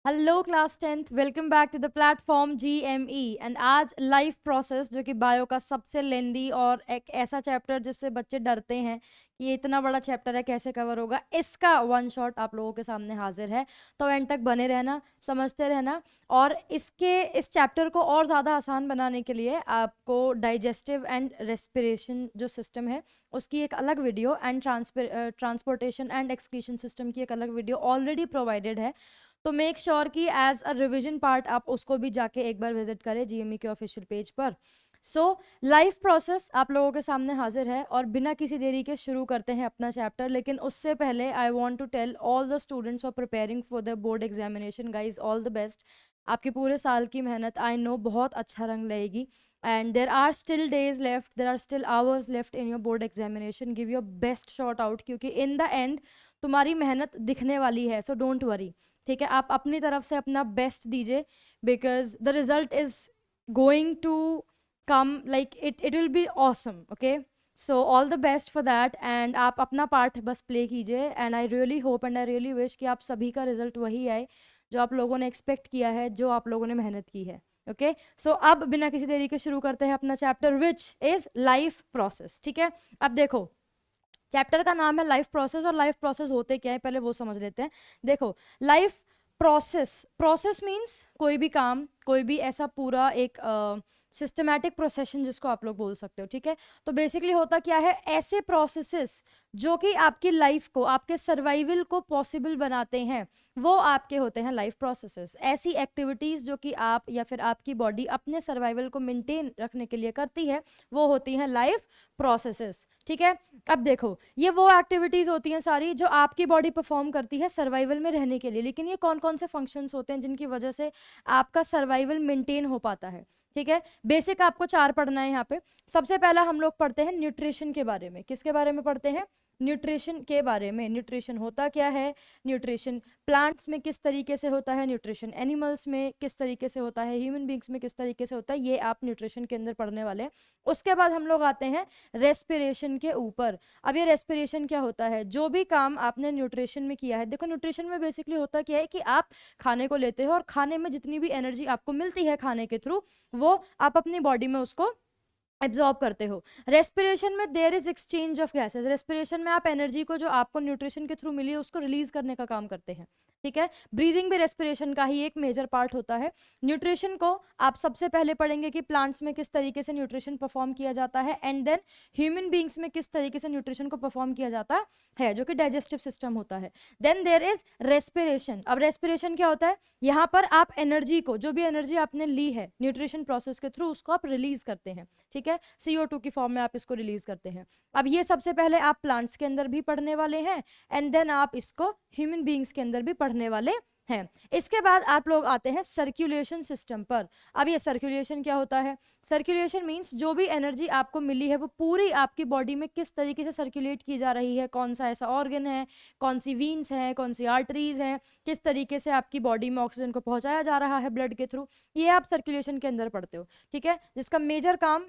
Hello class 10th, welcome back to the platform GME। And आज life process जो कि bio का सबसे लेंदी और एक ऐसा चैप्टर जिससे बच्चे डरते हैं कि ये इतना बड़ा चैप्टर है, कैसे कवर होगा, इसका वन शॉट आप लोगों के सामने हाजिर है। तो एंड तक बने रहना, समझते रहना। और इस चैप्टर को और ज़्यादा आसान बनाने के लिए आपको डाइजेस्टिव एंड रेस्पिरेशन जो सिस्टम है उसकी एक अलग video and transportation and excretion system की एक अलग वीडियो ऑलरेडी प्रोवाइडेड है। तो मेक श्योर कि एज अ रिविजन पार्ट आप उसको भी जाके एक बार विजिट करें GME के ऑफिशियल पेज पर। सो लाइफ प्रोसेस आप लोगों के सामने हाजिर है और बिना किसी देरी के शुरू करते हैं अपना चैप्टर। लेकिन उससे पहले I want to tell all the students are preparing for the board examination, guys all the best. आपके पूरे साल की मेहनत आई नो बहुत अच्छा रंग लाएगी। And there are still days left, there are still hours left in your board examination. Give your best shot out, क्योंकि इन द एंड तुम्हारी मेहनत दिखने वाली है। सो डोंट वरी, ठीक है। आप अपनी तरफ से अपना बेस्ट दीजिए, because the result is going to come, like it will be awesome. Okay, so all the best for that. And आप अपना पार्ट बस प्ले कीजिए। And I really hope and I really wish कि आप सभी का result वही आए जो आप लोगों ने एक्सपेक्ट किया है, जो आप लोगों ने मेहनत की है। ओके, सो अब बिना किसी देरी के शुरू करते हैं अपना chapter which is life process. ठीक है, अब देखो चैप्टर का नाम है लाइफ प्रोसेस, और लाइफ प्रोसेस होते क्या है पहले वो समझ लेते हैं। देखो, लाइफ प्रोसेस मीन्स कोई भी काम, कोई भी ऐसा पूरा एक सिस्टमैटिक प्रोसेशन जिसको आप लोग बोल सकते हो। ठीक है, तो बेसिकली होता क्या है, ऐसे प्रोसेसेस जो कि आपकी लाइफ को, आपके सर्वाइवल को पॉसिबल बनाते हैं, वो आपके होते हैं लाइफ प्रोसेसेस। ऐसी एक्टिविटीज जो कि आप या फिर आपकी बॉडी अपने सर्वाइवल को मेंटेन रखने के लिए करती है, वो होती हैं लाइफ प्रोसेसेस। ठीक है, अब देखो ये वो एक्टिविटीज होती हैं सारी जो आपकी बॉडी परफॉर्म करती है सर्वाइवल में रहने के लिए। लेकिन ये कौन कौन से फंक्शंस होते हैं जिनकी वजह से आपका सर्वाइवल मेंटेन हो पाता है? ठीक है, बेसिक आपको 4 पढ़ना है यहाँ पे। सबसे पहला हम लोग पढ़ते हैं न्यूट्रिशन के बारे में। किसके बारे में पढ़ते हैं? न्यूट्रिशन के बारे में। न्यूट्रिशन होता क्या है, न्यूट्रिशन प्लांट्स में किस तरीके से होता है, न्यूट्रिशन एनिमल्स में किस तरीके से होता है, ह्यूमन बींग्स में किस तरीके से होता है, ये आप न्यूट्रिशन के अंदर पढ़ने वाले हैं। उसके बाद हम लोग आते हैं रेस्पिरेशन के ऊपर। अब ये रेस्पिरेशन क्या होता है? जो भी काम आपने न्यूट्रिशन में किया है, देखो न्यूट्रिशन में बेसिकली होता क्या है कि आप खाने को लेते हो और खाने में जितनी भी एनर्जी आपको मिलती है खाने के थ्रू, वो आप अपनी बॉडी में उसको एब्जॉर्ब करते हो। रेस्पिरेशन में there is exchange of gases. Respiration में आप एनर्जी को जो आपको न्यूट्रिशन के थ्रू मिली है उसको रिलीज करने का काम करते हैं। ठीक है, ब्रीदिंग भी रेस्पिरेशन का ही एक मेजर पार्ट होता है। न्यूट्रिशन को आप सबसे पहले पढ़ेंगे कि प्लांट्स में किस तरीके से न्यूट्रिशन परफॉर्म किया जाता है, एंड देन ह्यूमन बींग्स में किस तरीके से न्यूट्रिशन को परफॉर्म किया जाता है, जो कि डाइजेस्टिव सिस्टम होता है। Then there is respiration. अब रेस्पिरेशन क्या होता है? यहाँ पर आप एनर्जी को, जो भी एनर्जी आपने ली है न्यूट्रिशन प्रोसेस के थ्रू, उसको आप रिलीज करते हैं। ठीक है, CO2 की फॉर्म में आप इसको रिलीज करते हैं। अब ये सबसे पहले आप प्लांट्स के अंदर भी पढ़ने वाले हैं, एंड देन आप इसको ह्यूमन बींग्स के अंदर भी पढ़ने वाले हैं। इसके बाद आप लोग आते हैं सर्कुलेशन सिस्टम पर। अब ये सर्कुलेशन क्या होता है? सर्कुलेशन मींस जो भी एनर्जी आपको मिली है वो पूरी आपकी बॉडी में किस तरीके से सर्कुलेट की जा रही है, कौन सा ऐसा ऑर्गन है, कौन सी वीन्स हैं, कौन सी आर्टरीज हैं, किस तरीके से आपकी बॉडी में ऑक्सीजन को पहुंचाया जा रहा है ब्लड के थ्रू, ये आप सर्कुलेशन के अंदर पढ़ते हो। ठीक है, जिसका मेजर काम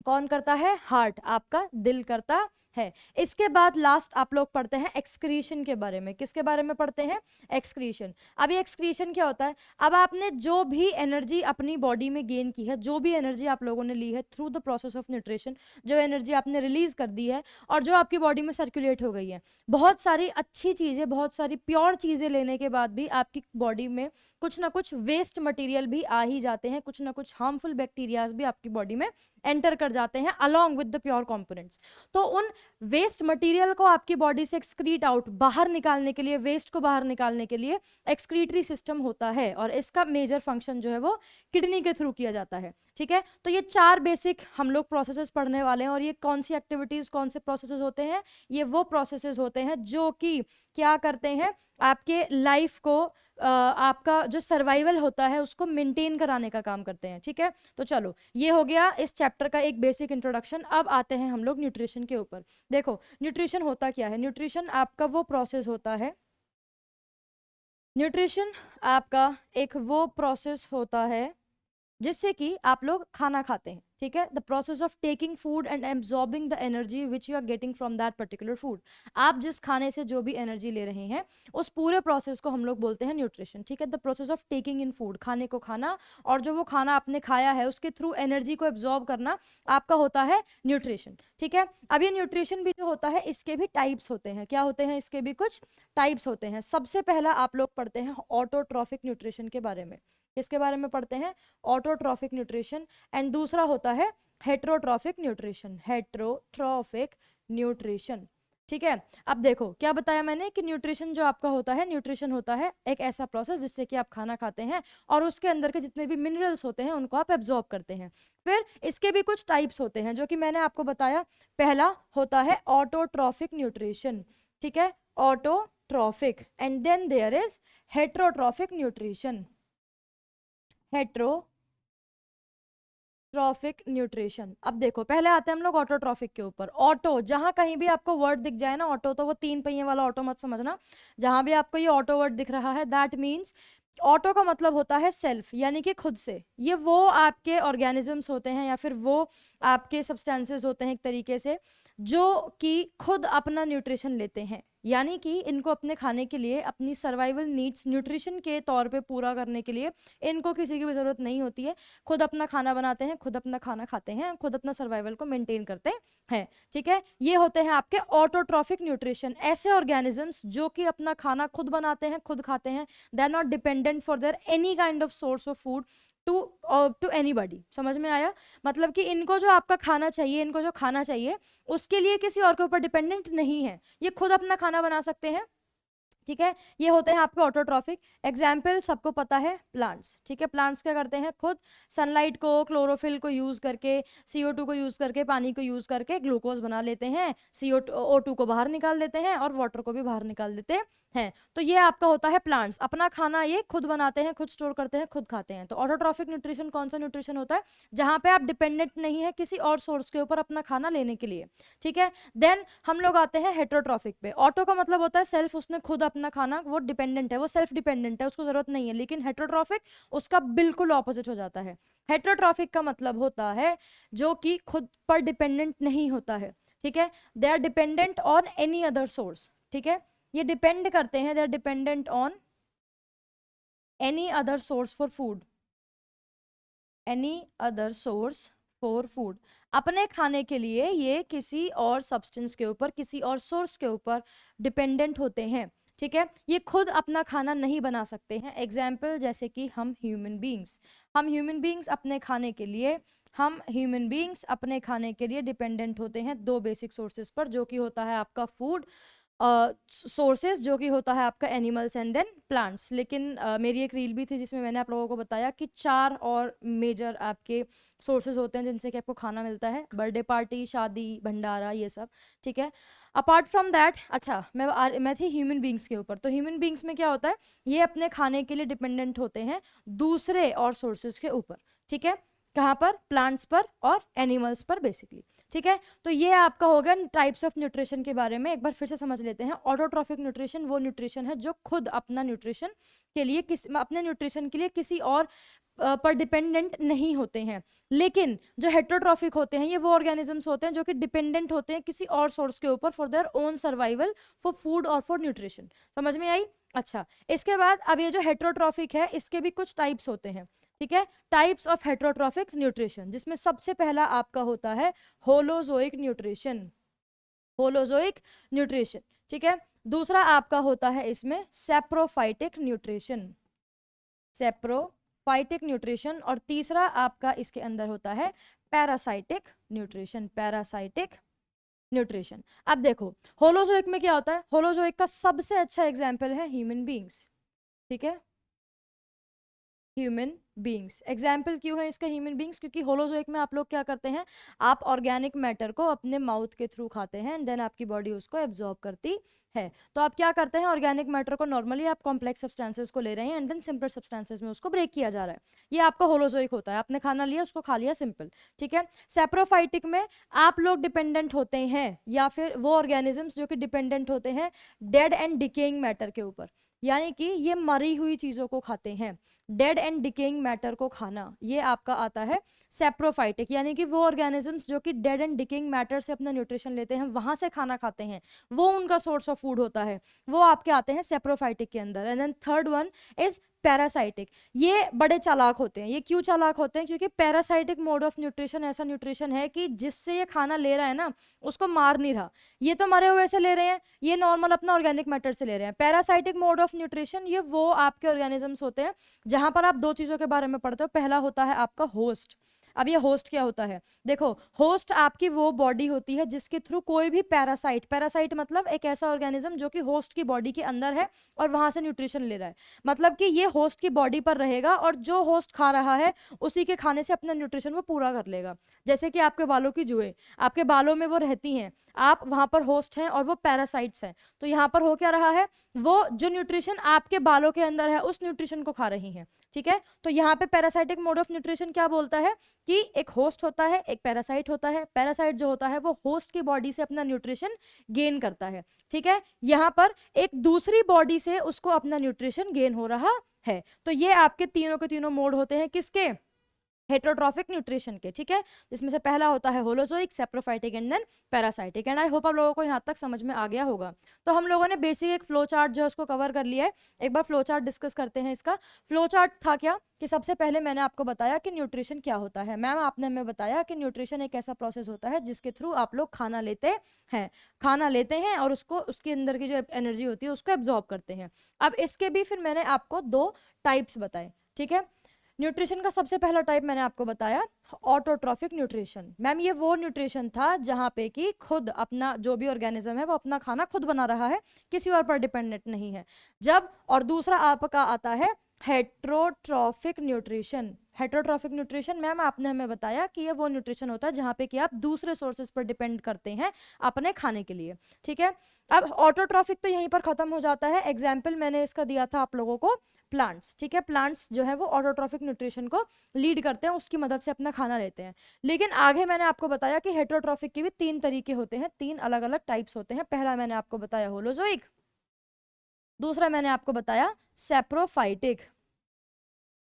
कौन करता है? हार्ट, आपका दिल करता है। इसके बाद लास्ट आप लोग पढ़ते हैं एक्सक्रीशन के बारे में। किसके बारे में पढ़ते हैं? एक्सक्रीशन। अब ये एक्सक्रीशन क्या होता है? अब आपने जो भी एनर्जी अपनी बॉडी में गेन की है, जो भी एनर्जी आप लोगों ने ली है through the process of nutrition, जो एनर्जी आपने रिलीज कर दी है और जो आपकी बॉडी में सर्कुलेट हो गई है, बहुत सारी अच्छी चीजें, बहुत सारी प्योर चीजें लेने के बाद भी आपकी बॉडी में कुछ ना कुछ वेस्ट मटेरियल भी आ ही जाते हैं, कुछ ना कुछ हार्मफुल बैक्टीरियाज भी आपकी बॉडी में एंटर कर जाते हैं along with the pure components. तो उन वेस्ट मटेरियल को आपकी बॉडी से एक्सक्रीट आउट, बाहर निकालने के लिए, वेस्ट को बाहर निकालने के लिए एक्सक्रीटरी सिस्टम होता है, और इसका मेजर फंक्शन जो है वो किडनी के थ्रू किया जाता है। ठीक है, तो ये 4 बेसिक हम लोग प्रोसेसेस पढ़ने वाले हैं। और ये कौन सी एक्टिविटीज, कौन से प्रोसेसेस होते हैं? ये वो प्रोसेसेस होते हैं जो कि क्या करते हैं, आपके लाइफ को, आपका जो सर्वाइवल होता है उसको मेंटेन कराने का काम करते हैं। ठीक है, तो चलो ये हो गया इस चैप्टर का एक बेसिक इंट्रोडक्शन। अब आते हैं हम लोग न्यूट्रिशन के ऊपर। देखो न्यूट्रिशन होता क्या है? न्यूट्रिशन आपका वो प्रोसेस होता है, न्यूट्रिशन आपका एक वो प्रोसेस होता है जिससे कि आप लोग खाना खाते हैं। ठीक है, the process of taking food and absorbing the energy which you are getting from that particular food. आप जिस खाने से जो भी एनर्जी ले रहे हैं उस पूरे प्रोसेस को हम लोग बोलते हैं न्यूट्रिशन। ठीक है, the process of taking in food, खाने को खाना और जो वो खाना आपने खाया है उसके थ्रू एनर्जी को एब्जॉर्ब करना आपका होता है न्यूट्रिशन। ठीक है, अब ये न्यूट्रिशन भी जो होता है इसके भी टाइप्स होते हैं। क्या होते हैं? इसके भी कुछ टाइप्स होते हैं। सबसे पहला आप लोग पढ़ते हैं ऑटोट्रॉफिक न्यूट्रिशन के बारे में। किसके बारे में पढ़ते हैं? Autotrophic nutrition. एंड दूसरा होता है हेट्रोट्रॉफिक न्यूट्रिशन। Heterotrophic nutrition. ठीक है, अब देखो क्या बताया मैंने कि न्यूट्रिशन जो आपका होता है, न्यूट्रिशन होता है एक ऐसा प्रोसेस जिससे कि आप खाना खाते हैं और उसके अंदर के जितने भी मिनरल्स होते हैं उनको आप एब्जॉर्ब करते हैं। फिर इसके भी कुछ टाइप्स होते हैं जो कि मैंने आपको बताया। पहला होता है ऑटोट्रॉफिक न्यूट्रिशन। ठीक है, autotrophic. And then there is heterotrophic nutrition. Heterotrophic nutrition. अब देखो पहले आते हैं हम लोग ऑटोट्रॉफिक के ऊपर। ऑटो, जहां कहीं भी आपको वर्ड दिख जाए ना ऑटो, तो वो 3 पहिए वाला ऑटो मत समझना। जहां भी आपको ये ऑटो वर्ड दिख रहा है दैट मीन्स ऑटो का मतलब होता है सेल्फ, यानी कि खुद से। ये वो आपके ऑर्गेनिजम्स होते हैं या फिर वो आपके सब्सटेंसेस होते हैं एक तरीके से जो कि खुद अपना न्यूट्रिशन लेते हैं, यानी कि इनको अपने खाने के लिए, अपनी सर्वाइवल नीड्स न्यूट्रिशन के तौर पे पूरा करने के लिए इनको किसी की भी ज़रूरत नहीं होती है। खुद अपना खाना बनाते हैं, खुद अपना खाना खाते हैं, खुद अपना सर्वाइवल को मेंटेन करते हैं। ठीक है, ये होते हैं आपके ऑटोट्रॉफिक न्यूट्रिशन। ऐसे ऑर्गेनिजम्स जो कि अपना खाना खुद बनाते हैं, खुद खाते हैं, they are not dependent for their any kind of source of food to anybody. समझ में आया? मतलब कि इनको जो आपका खाना चाहिए, इनको जो खाना चाहिए उसके लिए किसी और के ऊपर डिपेंडेंट नहीं है, ये खुद अपना खाना बना सकते हैं। ठीक है, ये होते हैं आपके ऑटोट्रॉफिक। एग्जाम्पल सबको पता है, प्लांट्स। ठीक है, प्लांट्स क्या करते हैं? खुद सनलाइट को, क्लोरोफिल को यूज करके, CO2 को यूज करके, पानी को यूज करके ग्लूकोज बना लेते हैं, CO2 को बाहर निकाल देते हैं और वाटर को भी बाहर निकाल देते हैं। तो ये आपका होता है प्लांट्स, अपना खाना ये खुद बनाते हैं, खुद स्टोर करते हैं, खुद खाते हैं। तो ऑटोट्रॉफिक न्यूट्रिशन कौन सा न्यूट्रिशन होता है? जहां पे आप डिपेंडेंट नहीं है किसी और सोर्स के ऊपर अपना खाना लेने के लिए। ठीक है, देन हम लोग आते हैं हेट्रोट्रॉफिक पे। ऑटो का मतलब होता है सेल्फ, उसने खुद अपना खाना, वो डिपेंडेंट है, वो सेल्फ डिपेंडेंट है, उसको जरूरत नहीं है। लेकिन हेट्रोट्रॉफिक उसका बिल्कुल ऑपोजिट हो जाता है। हेट्रोट्रॉफिक का मतलब होता है जो कि खुद पर डिपेंडेंट नहीं होता है। ठीक है, they are dependent on any other source. ठीक है, ये डिपेंड करते हैं, they are dependent on any other source for food. Any other source for food, अपने खाने के लिए ये किसी और सब्सटेंस के ऊपर, किसी और सोर्स के ऊपर डिपेंडेंट होते हैं। ठीक है, ये खुद अपना खाना नहीं बना सकते हैं। एग्जाम्पल जैसे कि हम ह्यूमन बींग्स अपने खाने के लिए, हम ह्यूमन बींग्स अपने खाने के लिए डिपेंडेंट होते हैं 2 बेसिक सोर्सेज पर, जो कि होता है आपका फूड सोर्सेज, जो कि होता है आपका एनिमल्स एंड देन प्लांट्स। लेकिन मेरी एक रील भी थी जिसमें मैंने आप लोगों को बताया कि 4 और मेजर आपके सोर्सेज होते हैं जिनसे कि आपको खाना मिलता है। बर्थडे पार्टी, शादी, भंडारा, ये सब। ठीक है, अपार्ट फ्रॉम दैट, अच्छा मैं थी ह्यूमन बींग्स के ऊपर। तो ह्यूमन बींग्स में क्या होता है? ये अपने खाने के लिए डिपेंडेंट होते हैं दूसरे और सोर्सेज के ऊपर। ठीक है, कहाँ पर? प्लांट्स पर और एनिमल्स पर बेसिकली। ठीक है, तो ये आपका हो गया टाइप्स ऑफ न्यूट्रिशन के बारे में। एक बार फिर से समझ लेते हैं। ऑटोट्रॉफिक न्यूट्रिशन वो न्यूट्रिशन है जो खुद अपना न्यूट्रिशन के लिए अपने न्यूट्रिशन के लिए किसी और पर डिपेंडेंट नहीं होते हैं। लेकिन जो हेट्रोट्रॉफिक होते हैं ये वो ऑर्गेनिजम्स होते हैं जो कि डिपेंडेंट होते हैं किसी और सोर्स के ऊपर for their own survival, for food और फॉर न्यूट्रिशन। समझ में आई? अच्छा, इसके बाद अब ये जो हेट्रोट्रॉफिक है इसके भी कुछ टाइप्स होते हैं। ठीक है, टाइप्स ऑफ हेट्रोट्रॉफिक न्यूट्रिशन, जिसमें सबसे पहला आपका होता है होलोजोइक न्यूट्रिशन। Holozoic nutrition. ठीक है, दूसरा आपका होता है इसमें सेप्रोफाइटिक न्यूट्रिशन। Saprophytic nutrition. और तीसरा आपका इसके अंदर होता है पैरासाइटिक न्यूट्रिशन। Parasitic nutrition. अब देखो होलोजोइक में क्या होता है? होलोजोइक का सबसे अच्छा एग्जाम्पल है ह्यूमन बींग्स। ठीक है, ह्यूमन बींग्स। एग्जाम्पल क्यों है इसका ह्यूमन बींग्स? क्योंकि होलोजोइक में आप लोग क्या करते हैं? आप ऑर्गेनिक मैटर को अपने माउथ के थ्रू खाते हैं एंड देन आपकी बॉडी उसको एब्जॉर्ब करती है। तो आप क्या करते हैं? ऑर्गेनिक मैटर को नॉर्मली आप कॉम्प्लेक्स सब्सटेंसेस को ले रहे हैं एंड देन सिंपल सब्सटेंसेस में उसको ब्रेक किया जा रहा है। ये आपका होलोजोइक होता है। आपने खाना लिया, उसको खा लिया, सिंपल। ठीक है, सेप्रोफाइटिक में आप लोग डिपेंडेंट होते हैं, या फिर वो ऑर्गेनिजम्स जो कि डिपेंडेंट होते हैं डेड एंड डिकेइंग मैटर के ऊपर। यानी कि ये मरी हुई चीजों को खाते हैं। डेड एंड डिकेइंग मैटर को खाना, ये आपका आता है सेप्रोफाइटिक, यानी कि वो ऑर्गेनिजम्स जो कि डेड एंड डिकेइंग मैटर से अपना न्यूट्रिशन लेते हैं, वहां से खाना खाते हैं, वो उनका सोर्स ऑफ फूड होता है, वो आपके आते हैं सेप्रोफाइटिक के अंदर। And then third one is parasitic. ये बड़े चालाक होते हैं। ये क्यों चालाक होते हैं? क्योंकि पैरासाइटिक मोड ऑफ न्यूट्रिशन ऐसा न्यूट्रिशन है कि जिससे ये खाना ले रहा है ना, उसको मार नहीं रहा। ये तो मरे हुए से ले रहे हैं, ये नॉर्मल अपना ऑर्गेनिक मैटर से ले रहे हैं। पैरासाइटिक मोड ऑफ न्यूट्रिशन, ये वो आपके ऑर्गेनिजम्स होते हैं जहां पर आप दो चीजों के बारे में पढ़ते हो। पहला होता है आपका होस्ट। अब ये होस्ट क्या होता है? देखो, होस्ट आपकी वो बॉडी होती है जिसके थ्रू कोई भी पैरासाइट, पैरासाइट मतलब एक ऐसा ऑर्गेनिज्म जो कि होस्ट की बॉडी के अंदर है और वहां से न्यूट्रिशन ले रहा है। मतलब कि ये होस्ट की बॉडी पर रहेगा और जो होस्ट खा रहा है उसी के खाने से अपना न्यूट्रिशन वो पूरा कर लेगा। जैसे कि आपके बालों की जुएं, आपके बालों में वो रहती हैं, आप वहां पर होस्ट हैं और वो पैरासाइट्स हैं। तो यहाँ पर हो क्या रहा है? वो जो न्यूट्रिशन आपके बालों के अंदर है उस न्यूट्रिशन को खा रही है। ठीक है, तो यहाँ पे पैरासाइटिक मोड ऑफ न्यूट्रिशन क्या बोलता है कि एक होस्ट होता है, एक पैरासाइट होता है। पैरासाइट जो होता है वो होस्ट की बॉडी से अपना न्यूट्रिशन गेन करता है। ठीक है, यहाँ पर एक दूसरी बॉडी से उसको अपना न्यूट्रिशन गेन हो रहा है। तो ये आपके तीनों के तीनों मोड होते हैं किसके? हेटरोट्रॉफिक न्यूट्रिशन के। ठीक है, जिसमें से पहला होता है holozoic, saprophytic and then parasitic. And I hope आप लोगों को यहाँ तक समझ में आ गया होगा। तो हम लोगों ने बेसिक एक फ्लो चार्ट जो है उसको कवर कर लिया है। एक बार फ्लो चार्ट डिस्कस करते हैं। इसका फ्लो चार्ट था क्या कि सबसे पहले मैंने आपको बताया कि न्यूट्रिशन क्या होता है। मैम आपने हमें बताया कि न्यूट्रिशन एक ऐसा प्रोसेस होता है जिसके थ्रू आप लोग खाना लेते हैं और उसको, उसके अंदर की जो एनर्जी होती है उसको एब्जॉर्ब करते हैं। अब इसके भी फिर मैंने आपको दो टाइप्स बताए। ठीक है, न्यूट्रिशन का सबसे पहला टाइप मैंने आपको बताया ऑटोट्रॉफिक न्यूट्रिशन। मैम ये वो न्यूट्रिशन था जहां पे कि खुद अपना जो भी ऑर्गेनिज्म है वो अपना खाना खुद बना रहा है, किसी और पर डिपेंडेंट नहीं है। जब, और दूसरा आपका आता है heterotrophic nutrition. Heterotrophic nutrition ma'am आपने हमें बताया कि ये वो न्यूट्रिशन होता है जहां पे कि आप दूसरे सोर्सेज पर डिपेंड करते हैं अपने खाने के लिए। ठीक है, अब ऑटोट्रॉफिक तो यहीं पर खत्म हो जाता है। एग्जाम्पल मैंने इसका दिया था आप लोगों को प्लांट्स। ठीक है, प्लांट्स जो है वो ऑटोट्रॉफिक न्यूट्रिशन को लीड करते हैं, उसकी मदद से अपना खाना लेते हैं। लेकिन आगे मैंने आपको बताया कि हेट्रोट्रॉफिक के भी तीन तरीके होते हैं, तीन अलग अलग टाइप्स होते हैं। पहला मैंने आपको बताया होलोजोइक, दूसरा मैंने आपको बताया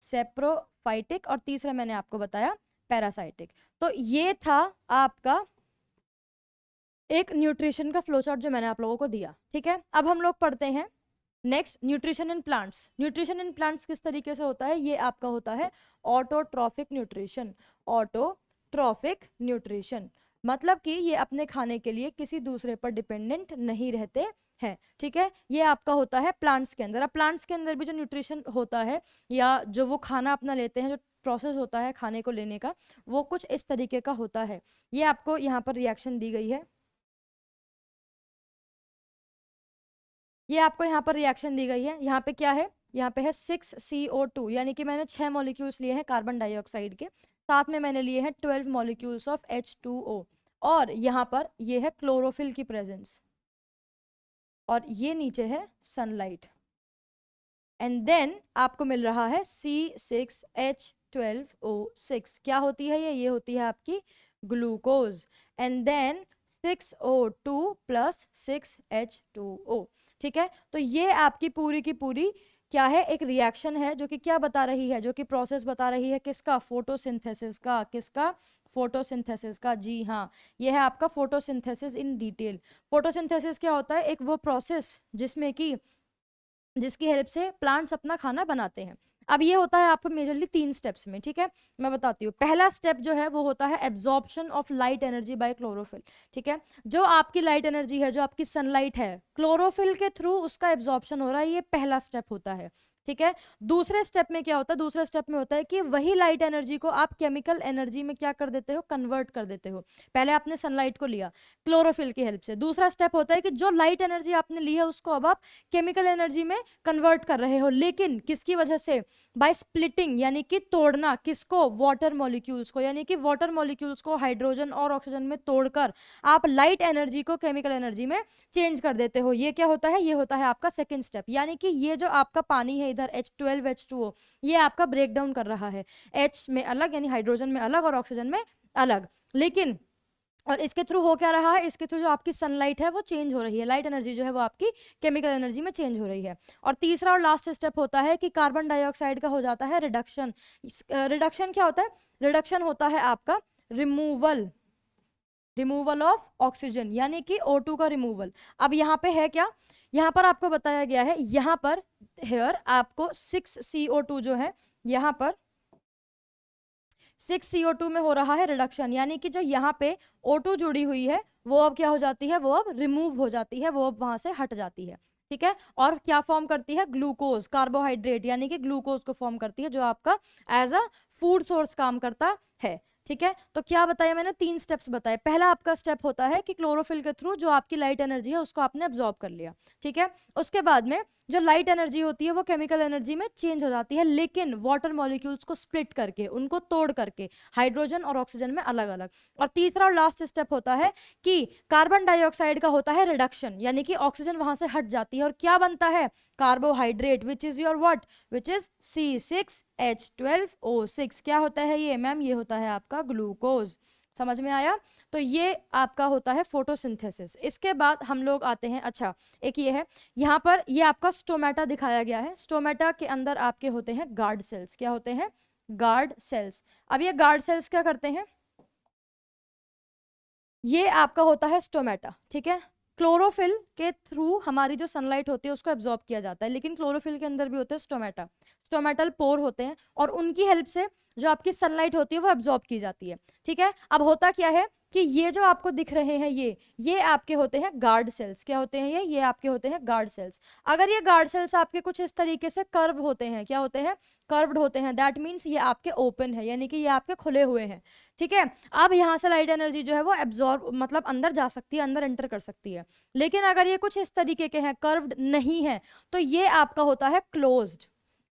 सेप्रोफाइटिक और तीसरा मैंने आपको बताया पैरासाइटिक। तो ये था आपका एक न्यूट्रिशन का फ्लो चार्ट जो मैंने आप लोगों को दिया। ठीक है, अब हम लोग पढ़ते हैं next nutrition in plants. Nutrition in plants किस तरीके से होता है? ये आपका होता है ऑटोट्रॉफिक न्यूट्रिशन। ऑटोट्रॉफिक न्यूट्रिशन मतलब कि ये अपने खाने के लिए किसी दूसरे पर डिपेंडेंट नहीं रहते हैं। ठीक है, ये आपका होता है प्लांट्स के अंदर। अब प्लांट्स के अंदर भी जो न्यूट्रिशन होता है या जो वो खाना अपना लेते हैं, जो प्रोसेस होता है खाने को लेने का, वो कुछ इस तरीके का होता है। ये आपको यहाँ पर रिएक्शन दी गई है, ये आपको यहाँ पर रिएक्शन दी गई है। यहाँ पे क्या है? यहाँ पे है 6CO2, यानी कि मैंने 6 मॉलिक्यूल्स लिए हैं कार्बन डाइऑक्साइड के, साथ में मैंने लिए हैं 12 मॉलिक्यूल्स ऑफ H2O, और यहाँ पर ये है क्लोरोफिल की प्रेजेंस, और ये नीचे है सनलाइट। एंड देन आपको मिल रहा है C6H12O6। क्या होती है ये होती है आपकी glucose. And then 6O2 plus 6H2O। ठीक है, तो ये आपकी पूरी की पूरी क्या है? एक रिएक्शन है जो कि क्या बता रही है? जो कि प्रोसेस बता रही है किसका? फोटोसिंथेसिस का। किसका? फोटोसिंथेसिस का। जी हाँ, ये है आपका फोटोसिंथेसिस इन डिटेल। फोटोसिंथेसिस क्या होता है? एक वो प्रोसेस जिसकी हेल्प से प्लांट्स अपना खाना बनाते हैं। अब ये होता है आपको मेजरली 3 स्टेप्स में। ठीक है, मैं बताती हूँ। पहला स्टेप जो है वो होता है absorption of light energy by chlorophyll. ठीक है, जो आपकी लाइट एनर्जी है, जो आपकी सनलाइट है, क्लोरोफिल के थ्रू उसका एब्जॉर्प्शन हो रहा है, ये पहला स्टेप होता है। ठीक है, दूसरे स्टेप में क्या होता है? दूसरे स्टेप में होता है कि वही लाइट एनर्जी को आप केमिकल एनर्जी में क्या कर देते हो? कन्वर्ट कर देते हो। पहले आपने सनलाइट को लिया क्लोरोफिल की हेल्प से, दूसरा स्टेप होता है कि जो लाइट एनर्जी आपने ली है उसको अब आप केमिकल एनर्जी में कन्वर्ट कर रहे हो। लेकिन किसकी वजह से? बाय स्प्लिटिंग, यानी कि तोड़ना। किसको? वाटर मॉलिक्यूल्स को। यानी कि वाटर मॉलिक्यूल्स को हाइड्रोजन और ऑक्सीजन में तोड़कर आप लाइट एनर्जी को केमिकल एनर्जी में चेंज कर देते हो। ये क्या होता है? ये होता है आपका सेकेंड स्टेप। यानी कि ये जो आपका पानी है इधर H12 H2O, ये आपका ब्रेक डाउन कर रहा है, H में अलग यानी हाइड्रोजन में अलग और ऑक्सीजन में अलग। लेकिन और इसके थ्रू हो क्या रहा है, इसके थ्रू जो आपकी सनलाइट है वो चेंज हो रही है, लाइट एनर्जी जो है वो आपकी केमिकल एनर्जी में चेंज हो रही है। और तीसरा और लास्ट स्टेप होता है कि कार्बन डाइऑक्साइड का हो जाता है रिडक्शन। रिडक्शन क्या होता है, रिडक्शन होता है आपका रिमूवल ऑफ ऑक्सीजन, यानी कि O2 का रिमूवल। अब यहाँ पे है क्या, यहाँ पर आपको बताया गया है, यहाँ पर हेयर आपको 6CO2 जो है, यहाँ पर 6CO2 में हो रहा है रिडक्शन, यानी कि जो यहाँ पे O2 जुड़ी हुई है वो अब क्या हो जाती है, वो अब रिमूव हो जाती है, वो अब वहां से हट जाती है। ठीक है, और क्या फॉर्म करती है, ग्लूकोज, कार्बोहाइड्रेट, यानी कि ग्लूकोज को फॉर्म करती है, जो आपका एज अ फूड सोर्स काम करता है। ठीक है, तो क्या बताया मैंने, 3 स्टेप्स बताए। पहला आपका स्टेप होता है कि क्लोरोफिल के थ्रू जो आपकी लाइट एनर्जी है उसको आपने एब्जॉर्ब कर लिया। ठीक है, उसके बाद में जो लाइट एनर्जी होती है वो केमिकल एनर्जी में चेंज हो जाती है, लेकिन वाटर मॉलिक्यूल्स को स्प्लिट करके, उनको तोड़ करके, हाइड्रोजन और ऑक्सीजन में अलग अलग। और तीसरा और लास्ट स्टेप होता है कि कार्बन डाइऑक्साइड का होता है रिडक्शन, यानी कि ऑक्सीजन वहां से हट जाती है और क्या बनता है, carbohydrate, which is your what, which is C6H12O6। क्या होता है ये मैम, ये होता है आपका ग्लूकोज। समझ में आया, तो ये आपका होता है फोटोसिंथेसिस। इसके बाद हम लोग आते हैं, अच्छा एक ये है, यहाँ पर ये आपका स्टोमेटा दिखाया गया है। स्टोमेटा के अंदर आपके होते हैं गार्ड सेल्स। क्या होते हैं, गार्ड सेल्स। अब ये गार्ड सेल्स क्या करते हैं, ये आपका होता है स्टोमेटा। ठीक है, क्लोरोफिल के थ्रू हमारी जो सनलाइट होती है उसको एब्जॉर्ब किया जाता है, लेकिन क्लोरोफिल के अंदर भी होते हैं स्टोमेटा, स्टोमेटल पोर होते हैं, और उनकी हेल्प से जो आपकी सनलाइट होती है वो एब्जॉर्ब की जाती है। ठीक है, अब होता क्या है कि ये जो आपको दिख रहे हैं ये आपके होते हैं गार्ड सेल्स। क्या होते हैं ये आपके होते हैं गार्ड सेल्स। अगर ये गार्ड सेल्स आपके कुछ इस तरीके से कर्व होते हैं, क्या होते हैं, कर्व्ड होते हैं, दैट मीन्स ये आपके ओपन है, यानी कि ये आपके खुले हुए हैं। ठीक है, अब यहाँ से लाइट एनर्जी जो है वो एब्जॉर्ब, मतलब अंदर जा सकती है, अंदर एंटर कर सकती है। लेकिन अगर ये कुछ इस तरीके के हैं, कर्व्ड नहीं है, तो ये आपका होता है क्लोज्ड।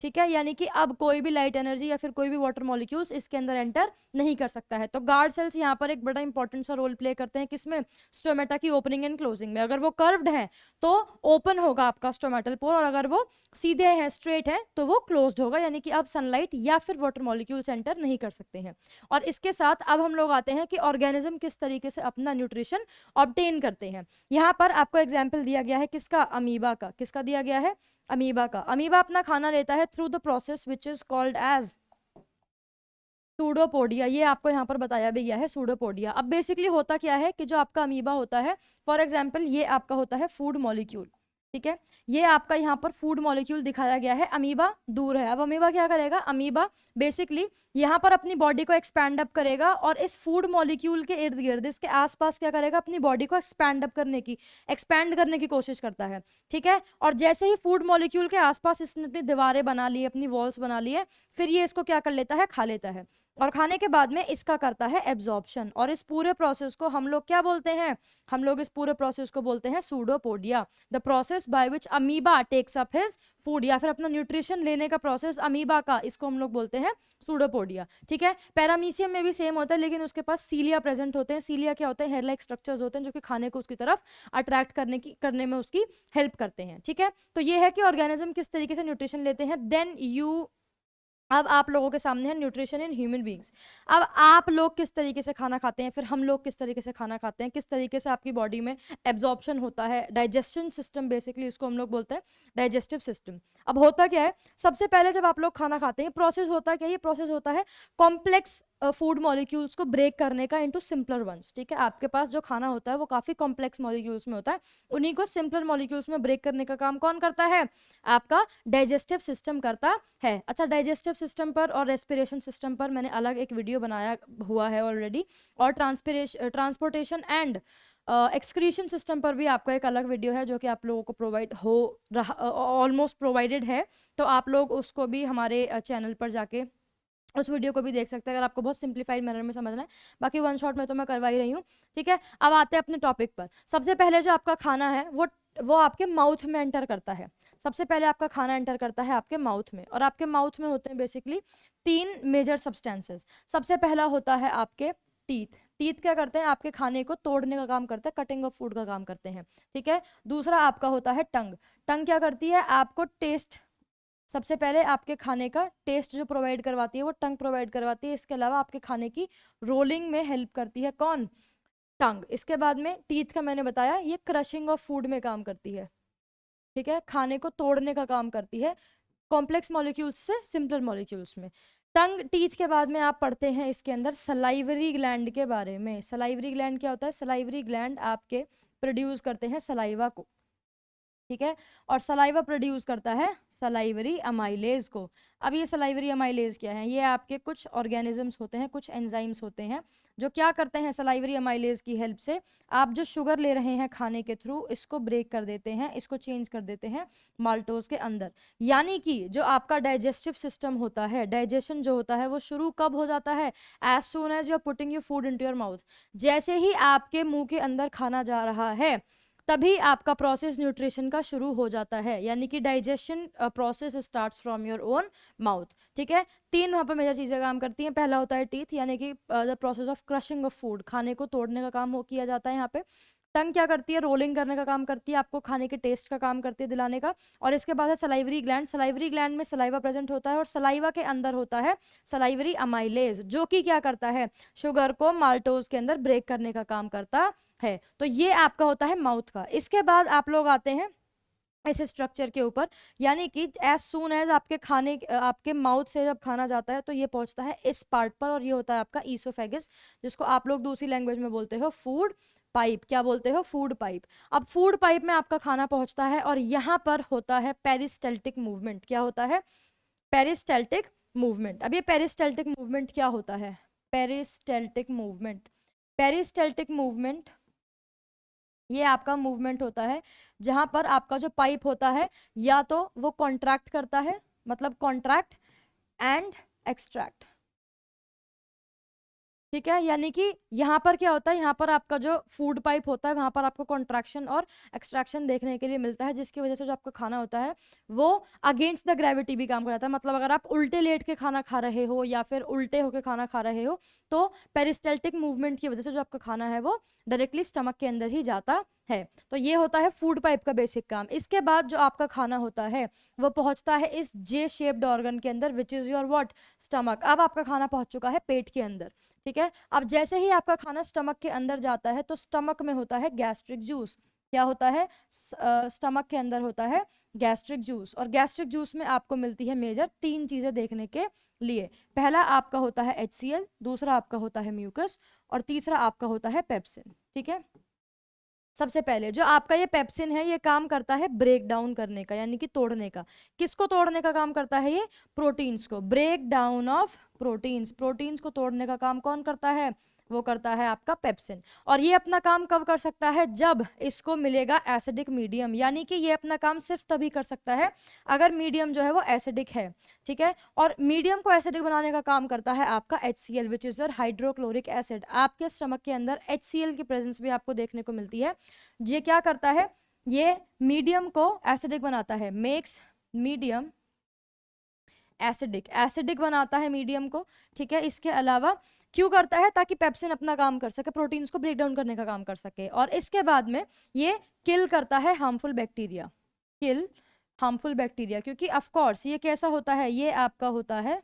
ठीक है, यानी कि अब कोई भी लाइट एनर्जी या फिर कोई भी वाटर मॉलिक्यूल्स इसके अंदर एंटर नहीं कर सकता है। तो गार्ड सेल्स यहाँ पर एक बड़ा इंपॉर्टेंट सा रोल प्ले करते हैं, किसमें, स्टोमेटा की ओपनिंग एंड क्लोजिंग में। अगर वो कर्व्ड है तो ओपन होगा आपका स्टोमेटल पोर, और अगर वो सीधे हैं, स्ट्रेट है, तो वो क्लोज्ड होगा, यानी कि अब सनलाइट या फिर वाटर मॉलिक्यूल्स एंटर नहीं कर सकते हैं। और इसके साथ अब हम लोग आते हैं कि ऑर्गेनिज्म किस तरीके से अपना न्यूट्रिशन ऑब्टेन करते हैं। यहाँ पर आपको एग्जाम्पल दिया गया है किसका, अमीबा का। किसका दिया गया है, अमीबा का। अमीबा अपना खाना लेता है through the process which is called as pseudopodia. ये आपको यहाँ पर बताया भी गया है, सूडोपोडिया। अब बेसिकली होता क्या है कि जो आपका अमीबा होता है, फॉर एग्जाम्पल ये आपका होता है फूड मॉलिक्यूल। ठीक है, ये आपका यहाँ पर फूड मॉलिक्यूल दिखाया गया है, अमीबा दूर है। अब अमीबा क्या करेगा, अमीबा बेसिकली यहाँ पर अपनी बॉडी को एक्सपैंड अप करेगा, और इस फूड मॉलिक्यूल के इर्द गिर्द, इसके आसपास क्या करेगा, अपनी बॉडी को एक्सपैंड करने की कोशिश करता है। ठीक है, और जैसे ही फूड मॉलिक्यूल के आसपास इसने अपनी दीवारें बना ली, अपनी वॉल्स बना ली है, फिर ये इसको क्या कर लेता है, खा लेता है, और खाने के बाद में इसका करता है एब्जॉर्प्शन। और इस पूरे प्रोसेस को हम लोग क्या बोलते हैं, हम लोग इस पूरे प्रोसेस को बोलते हैं pseudopodia. The process by which amoeba takes up his food, या फिर अपना न्यूट्रिशन लेने का प्रोसेस अमीबा का, इसको हम लोग बोलते हैं सूडोपोडिया। ठीक है, पैरामीशियम में भी सेम होता है, लेकिन उसके पास सीलिया प्रेजेंट होते हैं। सीलिया क्या होते हैं, हेयर लाइक स्ट्रक्चर्स होते हैं, जो कि खाने को उसकी तरफ अट्रैक्ट करने में उसकी हेल्प करते हैं। ठीक है, तो ये है कि ऑर्गेनिज्म किस तरीके से न्यूट्रिशन लेते हैं। देन यू, अब आप लोगों के सामने है न्यूट्रिशन इन ह्यूमन बींग्स। अब आप लोग किस तरीके से खाना खाते हैं, फिर हम लोग किस तरीके से खाना खाते हैं, किस तरीके से आपकी बॉडी में एब्जॉर्प्शन होता है, डाइजेशन सिस्टम, बेसिकली इसको हम लोग बोलते हैं डाइजेस्टिव सिस्टम। अब होता क्या है, सबसे पहले जब आप लोग खाना खाते हैं, प्रोसेस होता क्या है, ये प्रोसेस होता है कॉम्प्लेक्स फूड मॉलिक्यूल्स को ब्रेक करने का इनटू सिंपलर वंस। ठीक है, आपके पास जो खाना होता है वो काफी कॉम्प्लेक्स मॉलिक्यूल्स में होता है, उन्हीं को सिंपलर मॉलिक्यूल्स में ब्रेक करने का काम कौन करता है, आपका डाइजेस्टिव सिस्टम करता है। अच्छा, डाइजेस्टिव सिस्टम पर और रेस्पिरेशन सिस्टम पर मैंने अलग एक वीडियो बनाया हुआ है ऑलरेडी, और ट्रांसपोर्टेशन एंड एक्सक्रीशन सिस्टम पर भी आपका एक अलग वीडियो है, जो कि आप लोगों को प्रोवाइड हो रहा, ऑलमोस्ट प्रोवाइडेड है। तो आप लोग उसको भी हमारे चैनल पर जाके उस वीडियो को भी देख सकते हैं, अगर आपको बहुत सिंप्लीफाइड मैनर में समझना है। बाकी वन शॉट में तो मैं करवा ही रही हूँ। ठीक है, अब आते हैं अपने टॉपिक पर। सबसे पहले जो आपका खाना है वो आपके माउथ में एंटर करता है। सबसे पहले आपका खाना एंटर करता है आपके माउथ में, और आपके माउथ में होते हैं बेसिकली 3 मेजर सब्सटेंसेस। सबसे पहला होता है आपके टीथ। टीथ क्या करते हैं, आपके खाने को तोड़ने का काम करते हैं, कटिंग ऑफ फूड का काम करते हैं। ठीक है, दूसरा आपका होता है टंग। टंग क्या करती है, आपको टेस्ट, सबसे पहले आपके खाने का टेस्ट जो प्रोवाइड करवाती है वो टंग प्रोवाइड करवाती है। इसके अलावा आपके खाने की रोलिंग में हेल्प करती है कौन, टंग। इसके बाद में टीथ का मैंने बताया, ये क्रशिंग ऑफ फूड में काम करती है, ठीक है, खाने को तोड़ने का काम करती है, कॉम्प्लेक्स मॉलिक्यूल्स से सिंपल मॉलिक्यूल्स में। टंग टीथ के बाद में आप पढ़ते हैं इसके अंदर सलाइवरी ग्लैंड के बारे में। सलाइवरी ग्लैंड क्या होता है? सलाइवरी ग्लैंड आपके प्रोड्यूस करते हैं सलाइवा को, ठीक है, और सलाइवा प्रोड्यूस करता है सलाइवरी अमाइलेज को। अब ये सलाइवरी अमाइलेज क्या है? ये आपके कुछ ऑर्गेनिजम्स होते हैं, कुछ एंजाइम्स होते हैं जो क्या करते हैं सलाइवरी अमाइलेज की हेल्प से आप जो शुगर ले रहे हैं खाने के थ्रू, इसको ब्रेक कर देते हैं, इसको चेंज कर देते हैं माल्टोज के अंदर। यानी कि जो आपका डाइजेस्टिव सिस्टम होता है, डाइजेशन जो होता है वो शुरू कब हो जाता है? As soon as you are putting your food into your mouth. जैसे ही आपके मुंह के अंदर खाना जा रहा है तभी आपका प्रोसेस न्यूट्रिशन का शुरू हो जाता है, यानी कि digestion process starts from your own mouth, ठीक है। 3 वहाँ पर मेजर चीज़ें काम करती हैं। पहला होता है टीथ, यानी कि the process of crushing of food, खाने को तोड़ने का काम किया जाता है यहाँ पे। टंग क्या करती है? रोलिंग करने का काम करती है, आपको खाने के टेस्ट का काम करती है, दिलाने का। और इसके बाद है सलाइवरी ग्लैंड। सलाइवरी ग्लैंड में सलाइवा प्रेजेंट होता है और सलाइवा के अंदर होता है सलाइवरी अमाइलेज, जो कि क्या करता है? शुगर को माल्टोज के अंदर ब्रेक करने का काम करता है। तो ये आपका होता है माउथ का। इसके बाद आप लोग आते हैं इस स्ट्रक्चर के ऊपर, यानी कि एज सून एज आपके माउथ से जब खाना जाता है तो ये पहुंचता है इस पार्ट पर, और ये होता है आपका ईसोफेगस, जिसको आप लोग दूसरी लैंग्वेज में बोलते हो फूड पाइप। क्या बोलते हो? Food pipe. अब फूड पाइप में आपका खाना पहुंचता है और यहाँ पर होता है पेरिस्टल्टिक मूवमेंट। क्या होता है? Peristaltic movement. अब ये पेरिस्टल्टिक मूवमेंट क्या होता है? पेरिस्टल्टिक मूवमेंट, पेरिस्टल्टिक मूवमेंट ये आपका मूवमेंट होता है जहां पर आपका जो पाइप होता है या तो वो कॉन्ट्रैक्ट करता है, मतलब कॉन्ट्रैक्ट एंड एक्सट्रैक्ट, ठीक है। यानी कि यहाँ पर क्या होता है? यहाँ पर आपका जो फूड पाइप होता है वहां पर आपको कॉन्ट्रैक्शन और एक्सट्रैक्शन देखने के लिए मिलता है, जिसकी वजह से जो आपका खाना होता है वो अगेंस्ट द ग्रेविटी भी काम कर जाता है। मतलब अगर आप उल्टे लेट के खाना खा रहे हो या फिर उल्टे होके खाना खा रहे हो तो पेरिस्टल्टिक मूवमेंट की वजह से जो आपका खाना है वो डायरेक्टली स्टमक के अंदर ही जाता है। तो ये होता है फूड पाइप का बेसिक काम। इसके बाद जो आपका खाना होता है वो पहुंचता है इस जे शेप्ड ऑर्गन के अंदर, which is your what? Stomach. अब आपका खाना पहुंच चुका है पेट के अंदर, ठीक है। अब जैसे ही आपका खाना स्टमक के अंदर जाता है तो स्टमक में होता है गैस्ट्रिक जूस। क्या होता है? स्टमक के अंदर होता है गैस्ट्रिक जूस, और गैस्ट्रिक जूस में आपको मिलती है मेजर 3 चीजें देखने के लिए। पहला आपका होता है HCl, दूसरा आपका होता है म्यूकस, और तीसरा आपका होता है पेप्सिन, ठीक है। सबसे पहले जो आपका ये पेप्सिन है ये काम करता है ब्रेक डाउन करने का, यानी कि तोड़ने का। किसको तोड़ने का काम करता है ये? प्रोटीन्स को। Break down of proteins, proteins को तोड़ने का काम कौन करता है? वो करता है आपका पेप्सिन। और ये अपना काम कब कर सकता है? जब इसको मिलेगा एसिडिक मीडियम, यानी कि ये अपना काम सिर्फ तभी कर सकता है अगर मीडियम जो है वो एसिडिक है, ठीक है। और मीडियम को एसिडिक बनाने का काम करता है आपका HCl, which is your hydrochloric acid. आपके स्टमक के अंदर HCl की प्रेजेंस भी आपको देखने को मिलती है। ये क्या करता है? ये मीडियम को एसिडिक बनाता है, मेक्स मीडियम एसिडिक, एसिडिक बनाता है मीडियम को, ठीक है। इसके अलावा क्यों करता है? ताकि पेप्सिन अपना काम कर सके, प्रोटीन्स को ब्रेक डाउन करने का काम कर सके। और इसके बाद में ये किल करता है हार्मफुल बैक्टीरिया, किल हार्मफुल बैक्टीरिया, क्योंकि ऑफ कोर्स ये कैसा होता है? ये आपका होता है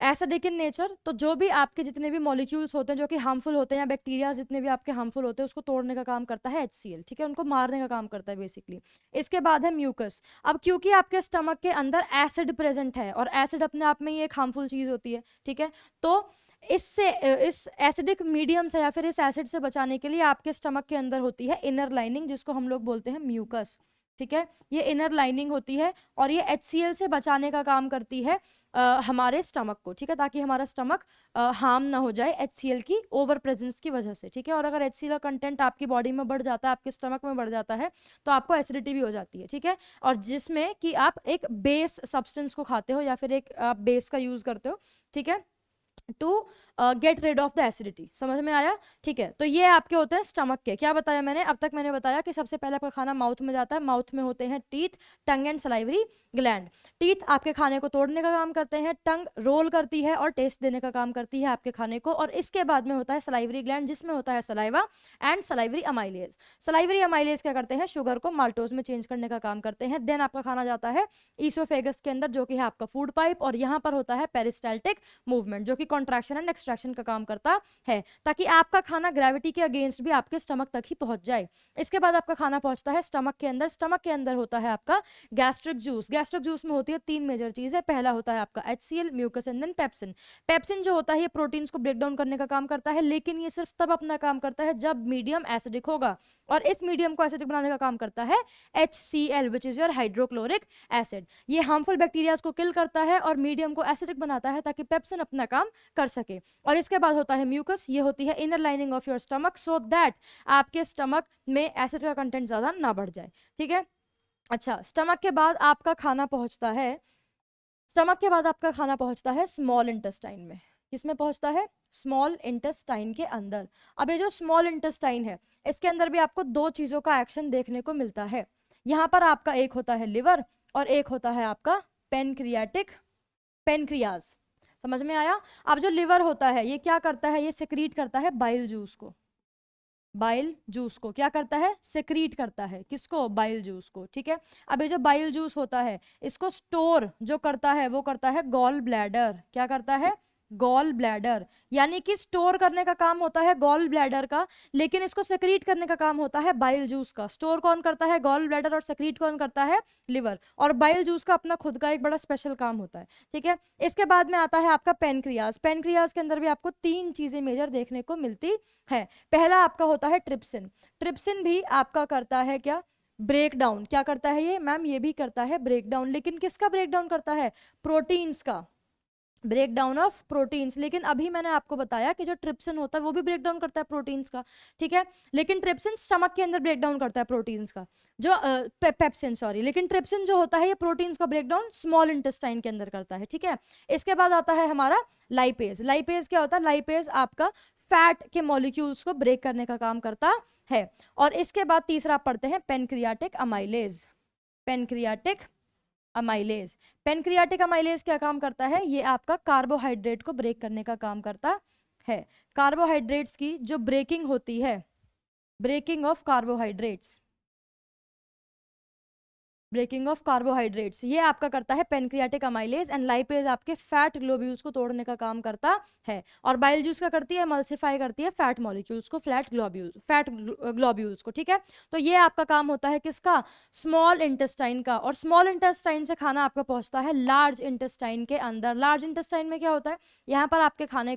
एसिडिक इन नेचर। तो जो भी आपके जितने भी मॉलिक्यूल्स होते हैं जो कि हार्मफुल होते हैं, या बैक्टीरिया जितने भी आपके हार्मफुल होते हैं, उसको तोड़ने का काम करता है HCl, ठीक है, उनको मारने का काम करता है बेसिकली। इसके बाद है म्यूकस। अब क्योंकि आपके स्टमक के अंदर एसिड प्रेजेंट है, और एसिड अपने आप में ही एक हार्मफुल चीज होती है, ठीक है, तो इससे इस एसिडिक मीडियम से या फिर इस एसिड से बचाने के लिए आपके स्टमक के अंदर होती है इनर लाइनिंग, जिसको हम लोग बोलते हैं म्यूकस, ठीक है। ये इनर लाइनिंग होती है और ये HCl से बचाने का काम करती है हमारे स्टमक को, ठीक है, ताकि हमारा स्टमक हार्म ना हो जाए HCl की ओवर प्रेजेंस की वजह से, ठीक है। और अगर HCl का कंटेंट आपकी बॉडी में बढ़ जाता है, आपके स्टमक में बढ़ जाता है, तो आपको एसिडिटी भी हो जाती है, ठीक है। और जिसमें कि आप एक बेस सब्सटेंस को खाते हो या फिर एक आप बेस का यूज करते हो, ठीक है, to get rid of the acidity. समझ में आया? ठीक है। तो ये आपके होते हैं स्टमक के। क्या बताया मैंने अब तक? मैंने बताया कि सबसे पहले आपका खाना माउथ में जाता है, माउथ में होते हैं teeth, tongue and salivary gland. Teeth आपके खाने को तोड़ने का काम करते हैं, टंग रोल करती है और टेस्ट देने का काम करती है आपके खाने को, और इसके बाद में होता है सलाइवरी ग्लैंड, जिसमें होता है saliva and salivary amylase. Salivary amylase क्या करते हैं? शुगर को माल्टोज में चेंज करने का काम करते हैं। देन आपका खाना जाता है ईसोफेगस के अंदर, जो कि है आपका फूड पाइप, और यहाँ पर होता है पेरिस्टाल्टिक मूवमेंट, जो कि कॉन्ट्रैक्शन एंड एक्सट्रैक्शन का काम करता है, ताकि आपका खाना ग्रेविटी के अगेंस्ट भी आपके स्टमक तक ही पहुंच जाए। इसके बाद आपका खाना पहुंचता है स्टमक के अंदर। स्टमक के अंदर होता है आपका गैस्ट्रिक जूस। गैस्ट्रिक जूस में होती है 3 मेजर चीजें। पहला होता है आपका HCl, mucus and then pepsin. Pepsin जो होता है ये प्रोटीन्स को ब्रेक डाउन करने का काम करता है, लेकिन ये सिर्फ तब अपना काम करता है जब मीडियम एसिडिक होगा, और इस मीडियम को एसिडिक बनाने का काम करता है HCl, which is your hydrochloric acid. ये हार्मफुल बैक्टीरियाज को किल करता है और मीडियम को एसिडिक बनाता है ताकि पेप्सिन अपना काम कर सके। और इसके बाद होता है म्यूकस। ये होती है inner lining of your stomach, so that आपके स्टमक में एसिड का कंटेंट ज्यादा ना बढ़ जाए। ठीक है, अच्छा, स्टमक के बाद आपका खाना पहुंचता है, स्टमक के बाद आपका खाना पहुंचता है स्मॉल इंटेस्टाइन में। किसमें पहुंचता है? स्मॉल इंटेस्टाइन के अंदर। अब ये जो स्मॉल इंटेस्टाइन है, इसके अंदर भी आपको 2 चीजों का एक्शन देखने को मिलता है। यहाँ पर आपका एक होता है लिवर और एक होता है आपका पेनक्रियाज। समझ में आया? अब जो लिवर होता है ये क्या करता है? ये सिक्रीट करता है बाइल जूस को। बाइल जूस को क्या करता है? सिक्रीट करता है। किसको? बाइल जूस को। ठीक है, अब ये जो बाइल जूस होता है इसको स्टोर जो करता है वो करता है गॉल ब्लैडर। क्या करता है? Gall bladder. यानी कि स्टोर करने का काम होता है गॉल ब्लैडर का, लेकिन इसको सेक्रीट करने का काम होता है बाइल जूस का। स्टोर कौन करता है? गॉल ब्लैडर, और सेक्रीट कौन करता है? लिवर। और बाइल जूस का अपना खुद का एक बड़ा स्पेशल काम होता है। ठीक है, इसके बाद में आता है आपका पेनक्रियाज। पेनक्रियाज के अंदर भी आपको 3 चीजें मेजर देखने को मिलती है। पहला आपका होता है ट्रिप्सिन। ट्रिप्सिन भी आपका करता है क्या? Break down. क्या करता है ये? मैम ये भी करता है ब्रेक डाउन, लेकिन किसका ब्रेक डाउन करता है? प्रोटीन्स का, ब्रेक डाउन ऑफ प्रोटीन्स। लेकिन अभी मैंने आपको बताया कि जो ट्रिप्सिन होता है वो भी ब्रेक डाउन करता है प्रोटीन्स का। ठीक है, लेकिन ट्रिप्सिन स्टमक के अंदर ब्रेक डाउन करता है प्रोटीन्स का, जो पेप्सिन सॉरी, लेकिन ट्रिप्सिन जो होता है ये प्रोटीन्स का ब्रेक डाउन स्मॉल इंटेस्टाइन के अंदर करता है। ठीक है, इसके बाद आता है हमारा लाइपेज। लाइपेज क्या होता है? लाइपेज आपका फैट के मॉलिक्यूल्स को ब्रेक करने का काम करता है। और इसके बाद तीसरा पढ़ते हैं pancreatic amylase. Pancreatic amylase. Pancreatic amylase क्या काम करता है? ये आपका कार्बोहाइड्रेट को ब्रेक करने का काम करता है। कार्बोहाइड्रेट्स की जो ब्रेकिंग होती है, breaking of carbohydrates, breaking of carbohydrates, ये आपका करता है पेनक्रियाटिक अमाइलेज। एंड लाइपेज आपके फैट ग्लोब्यूल्स को तोड़ने का काम करता है। और बाइल जूस का करती है? मल्सिफाई करती है फैट मॉलिक्यूल्स को, फैट ग्लोब्यूल्स को। ठीक है, तो ये आपका काम होता है किसका? स्मॉल इंटेस्टाइन का। और स्मॉल इंटेस्टाइन से खाना आपका पहुंचता है लार्ज इंटेस्टाइन के अंदर। लार्ज इंटेस्टाइन में क्या होता है? यहाँ पर आपके खाने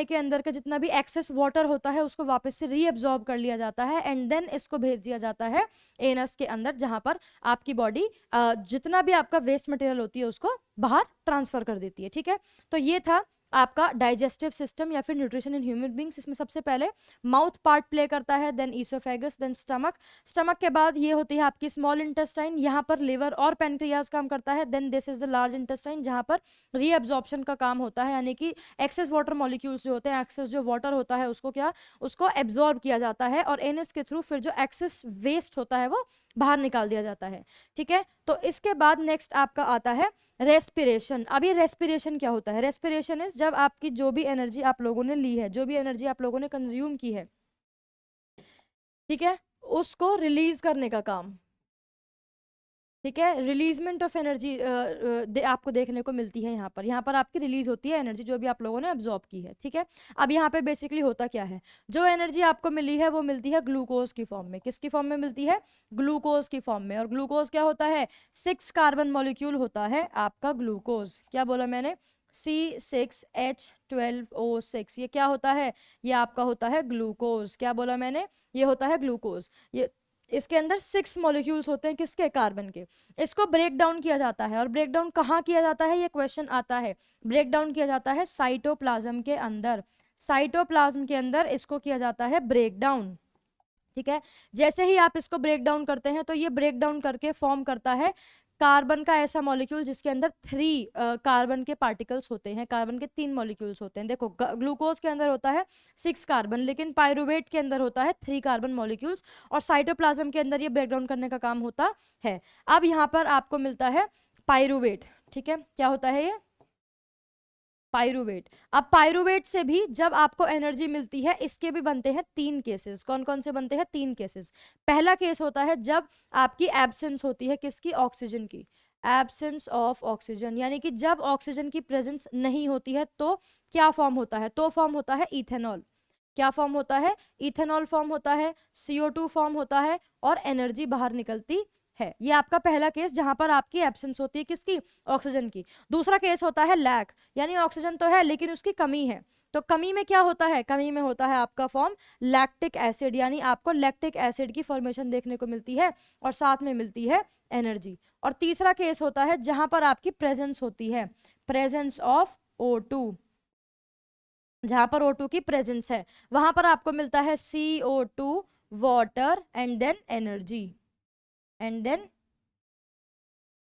के अंदर का जितना भी एक्सेस वाटर होता है उसको वापस से रीअब्जॉर्ब कर लिया जाता है, एंड देन इसको भेज दिया जाता है एनस के अंदर, जहां पर आपकी बॉडी जितना भी आपका वेस्ट मटेरियल होती है उसको बाहर ट्रांसफर कर देती है। ठीक है, तो ये था आपका डाइजेस्टिव सिस्टम या फिर न्यूट्रिशन इन ह्यूमन बींग्स। इसमें सबसे पहले माउथ पार्ट प्ले करता है, then oesophagus, then stomach. Stomach के बाद ये होती है आपकी स्मॉल इंटेस्टाइन, यहाँ पर लिवर और पेनक्रियाज काम करता है। Then this is the large intestine, जहाँ पर रीअब्जॉर्प्शन का काम होता है, यानी कि एक्सेस वाटर मॉलिक्यूल्स जो होते हैं, एक्सेस जो वाटर होता है उसको एब्जॉर्ब किया जाता है, और एनएस के थ्रू फिर जो एक्सेस वेस्ट होता है वो बाहर निकाल दिया जाता है। ठीक है, तो इसके बाद नेक्स्ट आपका आता है रेस्पिरेशन। अब ये रेस्पिरेशन क्या होता है? रेस्पिरेशन इज जब आपकी जो भी एनर्जी आप लोगों ने ली है, जो भी एनर्जी आप लोगों ने कंज्यूम की है, ठीक है, उसको रिलीज करने का काम। ठीक है, रिलीजमेंट ऑफ एनर्जी आपको देखने को मिलती है। यहाँ पर आपकी रिलीज होती है एनर्जी जो भी आप लोगों ने अब्जॉर्ब की है। ठीक है, अब यहाँ पे बेसिकली होता क्या है? जो एनर्जी आपको मिली है वो मिलती है ग्लूकोज की फॉर्म में। किसकी फॉर्म में मिलती है? ग्लूकोज की फॉर्म में। और ग्लूकोज क्या होता है? 6 कार्बन मॉलिक्यूल होता है आपका ग्लूकोज। क्या बोला मैंने? C6H12O6। ये क्या होता है? ये आपका होता है ग्लूकोज। क्या बोला मैंने? ये होता है ग्लूकोज। ये इसके अंदर 6 मॉलिक्यूल्स होते हैं, किसके? कार्बन के। इसको ब्रेक डाउन किया जाता है, और ब्रेक डाउन कहाँ किया जाता है? ये क्वेश्चन आता है। ब्रेक डाउन किया जाता है साइटोप्लाज्म के अंदर। साइटोप्लाज्म के अंदर इसको किया जाता है ब्रेक डाउन। ठीक है, जैसे ही आप इसको ब्रेक डाउन करते हैं तो ये ब्रेक डाउन करके फॉर्म करता है कार्बन का ऐसा मॉलिक्यूल जिसके अंदर 3 कार्बन के पार्टिकल्स होते हैं। कार्बन के 3 मॉलिक्यूल्स होते हैं। देखो, ग्लूकोज के अंदर होता है 6 कार्बन, लेकिन पायरुवेट के अंदर होता है 3 कार्बन मॉलिक्यूल्स, और साइटोप्लाज्म के अंदर ये ब्रेक डाउन करने का काम होता है। अब यहाँ पर आपको मिलता है पायरुवेट। ठीक है, क्या होता है ये? पायरुवेट। अब पायरुवेट से भी जब आपको एनर्जी मिलती है, इसके भी बनते हैं 3 केसेस। कौन कौन से बनते हैं? 3 केसेस। पहला केस होता है जब आपकी एब्सेंस होती है, किसकी? ऑक्सीजन की। एब्सेंस ऑफ ऑक्सीजन, यानी कि जब ऑक्सीजन की प्रेजेंस नहीं होती है तो क्या फॉर्म होता है? तो फॉर्म होता है इथेनॉल। क्या फॉर्म होता है? इथेनॉल फॉर्म होता है, CO2 फॉर्म होता है और एनर्जी बाहर निकलती है। ये आपका पहला केस जहां पर आपकी एब्सेंस होती है, किसकी? ऑक्सीजन की। दूसरा केस होता है लैक, यानी ऑक्सीजन तो है लेकिन उसकी कमी है। तो कमी में क्या होता है? कमी में होता है आपका फॉर्म लैक्टिक एसिड, यानी आपको लैक्टिक एसिड की फॉर्मेशन देखने को मिलती है और साथ में मिलती है एनर्जी। और तीसरा केस होता है जहां पर आपकी प्रेजेंस होती है, प्रेजेंस ऑफ O2। जहां पर O2 की प्रेजेंस है वहां पर आपको मिलता है CO2, water and then energy, and then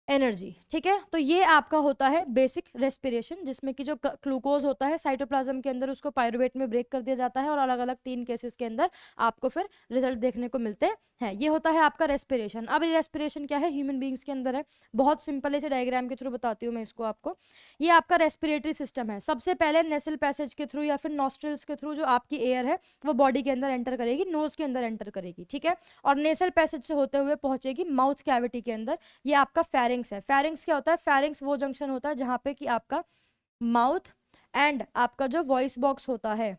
energy. ठीक है, तो ये आपका होता है बेसिक रेस्पिरेशन, जिसमें कि जो ग्लूकोज होता है साइटोप्लाज्म के अंदर उसको पायरुवेट में ब्रेक कर दिया जाता है और अलग अलग 3 केसेस के अंदर आपको फिर रिजल्ट देखने को मिलते हैं। ये होता है आपका रेस्पिरेशन। अब ये रेस्पिरेशन क्या है? ह्यूमन बींग्स के अंदर है। बहुत सिंपल ऐसे डायग्राम के थ्रू बताती हूँ मैं इसको आपको। ये आपका रेस्पिरेटरी सिस्टम है। सबसे पहले नेसल पैसेज के थ्रू या फिर नॉस्ट्रिल्स के थ्रू जो आपकी एयर है वो बॉडी के अंदर एंटर करेगी, नोज के अंदर एंटर करेगी। ठीक है, और नेसल पैसेज से होते हुए पहुंचेगी माउथ कैविटी के अंदर। ये आपका फेरिंग्स है। फेरिंग्स क्या होता है? फेरिंग्स वो जंक्शन होता है जहां पे कि आपका माउथ एंड आपका जो वॉइस बॉक्स होता है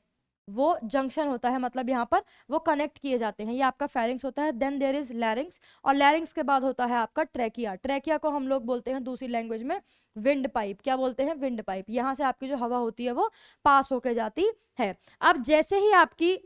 वो जंक्शन होता है, मतलब यहाँ पर वो कनेक्ट किए जाते हैं। ये आपका फेरिंग्स होता है। देन देयर इज लैरिंग्स, और लैरिंग्स के बाद होता है आपका ट्रैकिया। ट्रैकिया को हम लोग बोलते हैं दूसरी लैंग्वेज में विंड पाइप। क्या बोलते हैं? Wind pipe. यहाँ से आपकी जो हवा होती है वो पास होके जाती है। अब जैसे ही आपकी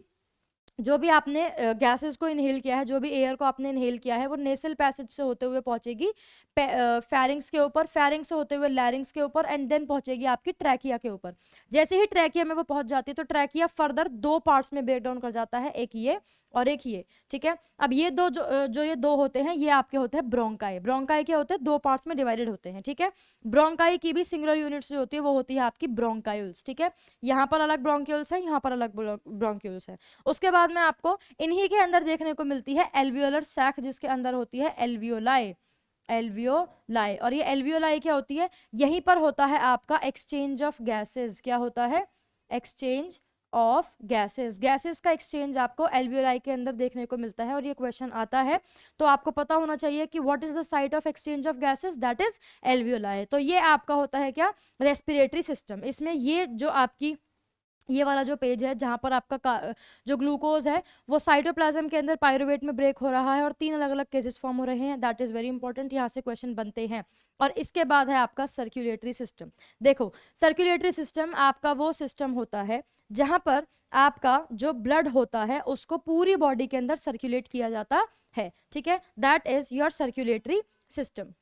जो भी आपने गैसेस को इनहेल किया है, जो भी एयर को आपने इनहेल किया है, वो नेसल पैसेज से होते हुए पहुंचेगी फेरिंग्स के ऊपर, फेरिंग्स से होते हुए लैरिंग्स के ऊपर एंड देन पहुंचेगी आपकी ट्रैकिया के ऊपर। जैसे ही ट्रैकिया में वो पहुंच जाती है तो ट्रैकिया फर्दर 2 पार्ट्स में ब्रेक डाउन कर जाता है, एक ये और एक ये। ठीक है, अब ये दो जो ये 2 होते हैं ये आपके होते हैं ब्रोंकाई। ब्रोंकाई क्या होते हैं? 2 पार्ट्स में डिवाइडेड होते हैं। ठीक है, ब्रोंकाई की भी सिंगुलर यूनिट्स जो होती है वो होती है आपकी ब्रोंकाइल्स। ठीक है, यहाँ पर अलग ब्रोंक्यूल्स है, यहाँ पर अलग ब्रोंक्यूल्स है। उसके बाद में आपको इन्हीं के अंदर देखने को मिलती है एल्वियोलर सैक, जिसके अंदर होती है एल्वियोलाई। एल्वियोलाई, और ये एल्वियोलाई क्या होती है? यहीं पर होता है आपका एक्सचेंज ऑफ गैसेस। क्या होता है? Exchange of gases. गैसेस का एक्सचेंज आपको एल्वियोलाई के अंदर देखने को मिलता है। और ये क्वेश्चन आता है तो आपको पता होना चाहिए कि what is the site of exchange of gases? That is alveoli. तो ये आपका होता है क्या? Respiratory system. इसमें ये जो आपकी ये वाला जो पेज है जहां पर आपका जो ग्लूकोज है वो साइटोप्लाज्म के अंदर पायरुवेट में ब्रेक हो रहा है और 3 अलग अलग केसेस फॉर्म हो रहे हैं। दैट इज वेरी इंपॉर्टेंट, यहाँ से क्वेश्चन बनते हैं। और इसके बाद है आपका सर्कुलेटरी सिस्टम। देखो, सर्कुलेटरी सिस्टम आपका वो सिस्टम होता है जहां पर आपका जो ब्लड होता है उसको पूरी बॉडी के अंदर सर्कुलेट किया जाता है। ठीक है, that is your circulatory system.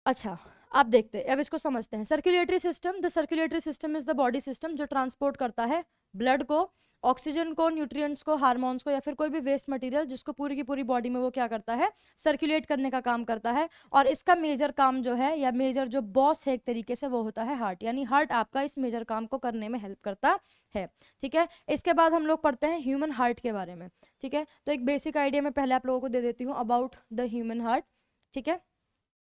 अच्छा, अब देखते हैं, अब इसको समझते हैं। Circulatory system, the circulatory system is the body system जो ट्रांसपोर्ट करता है ब्लड को, ऑक्सीजन को, न्यूट्रिएंट्स को, हार्मोन्स को या फिर कोई भी वेस्ट मटेरियल जिसको पूरी की पूरी बॉडी में वो क्या करता है? सर्कुलेट करने का काम करता है। और इसका मेजर काम जो है या मेजर जो बॉस है एक तरीके से वो होता है हार्ट, यानी हार्ट आपका इस मेजर काम को करने में हेल्प करता है। ठीक है, इसके बाद हम लोग पढ़ते हैं ह्यूमन हार्ट के बारे में। ठीक है, तो एक बेसिक आइडिया मैं पहले आप लोगों को दे देती हूँ अबाउट द ह्यूमन हार्ट। ठीक है,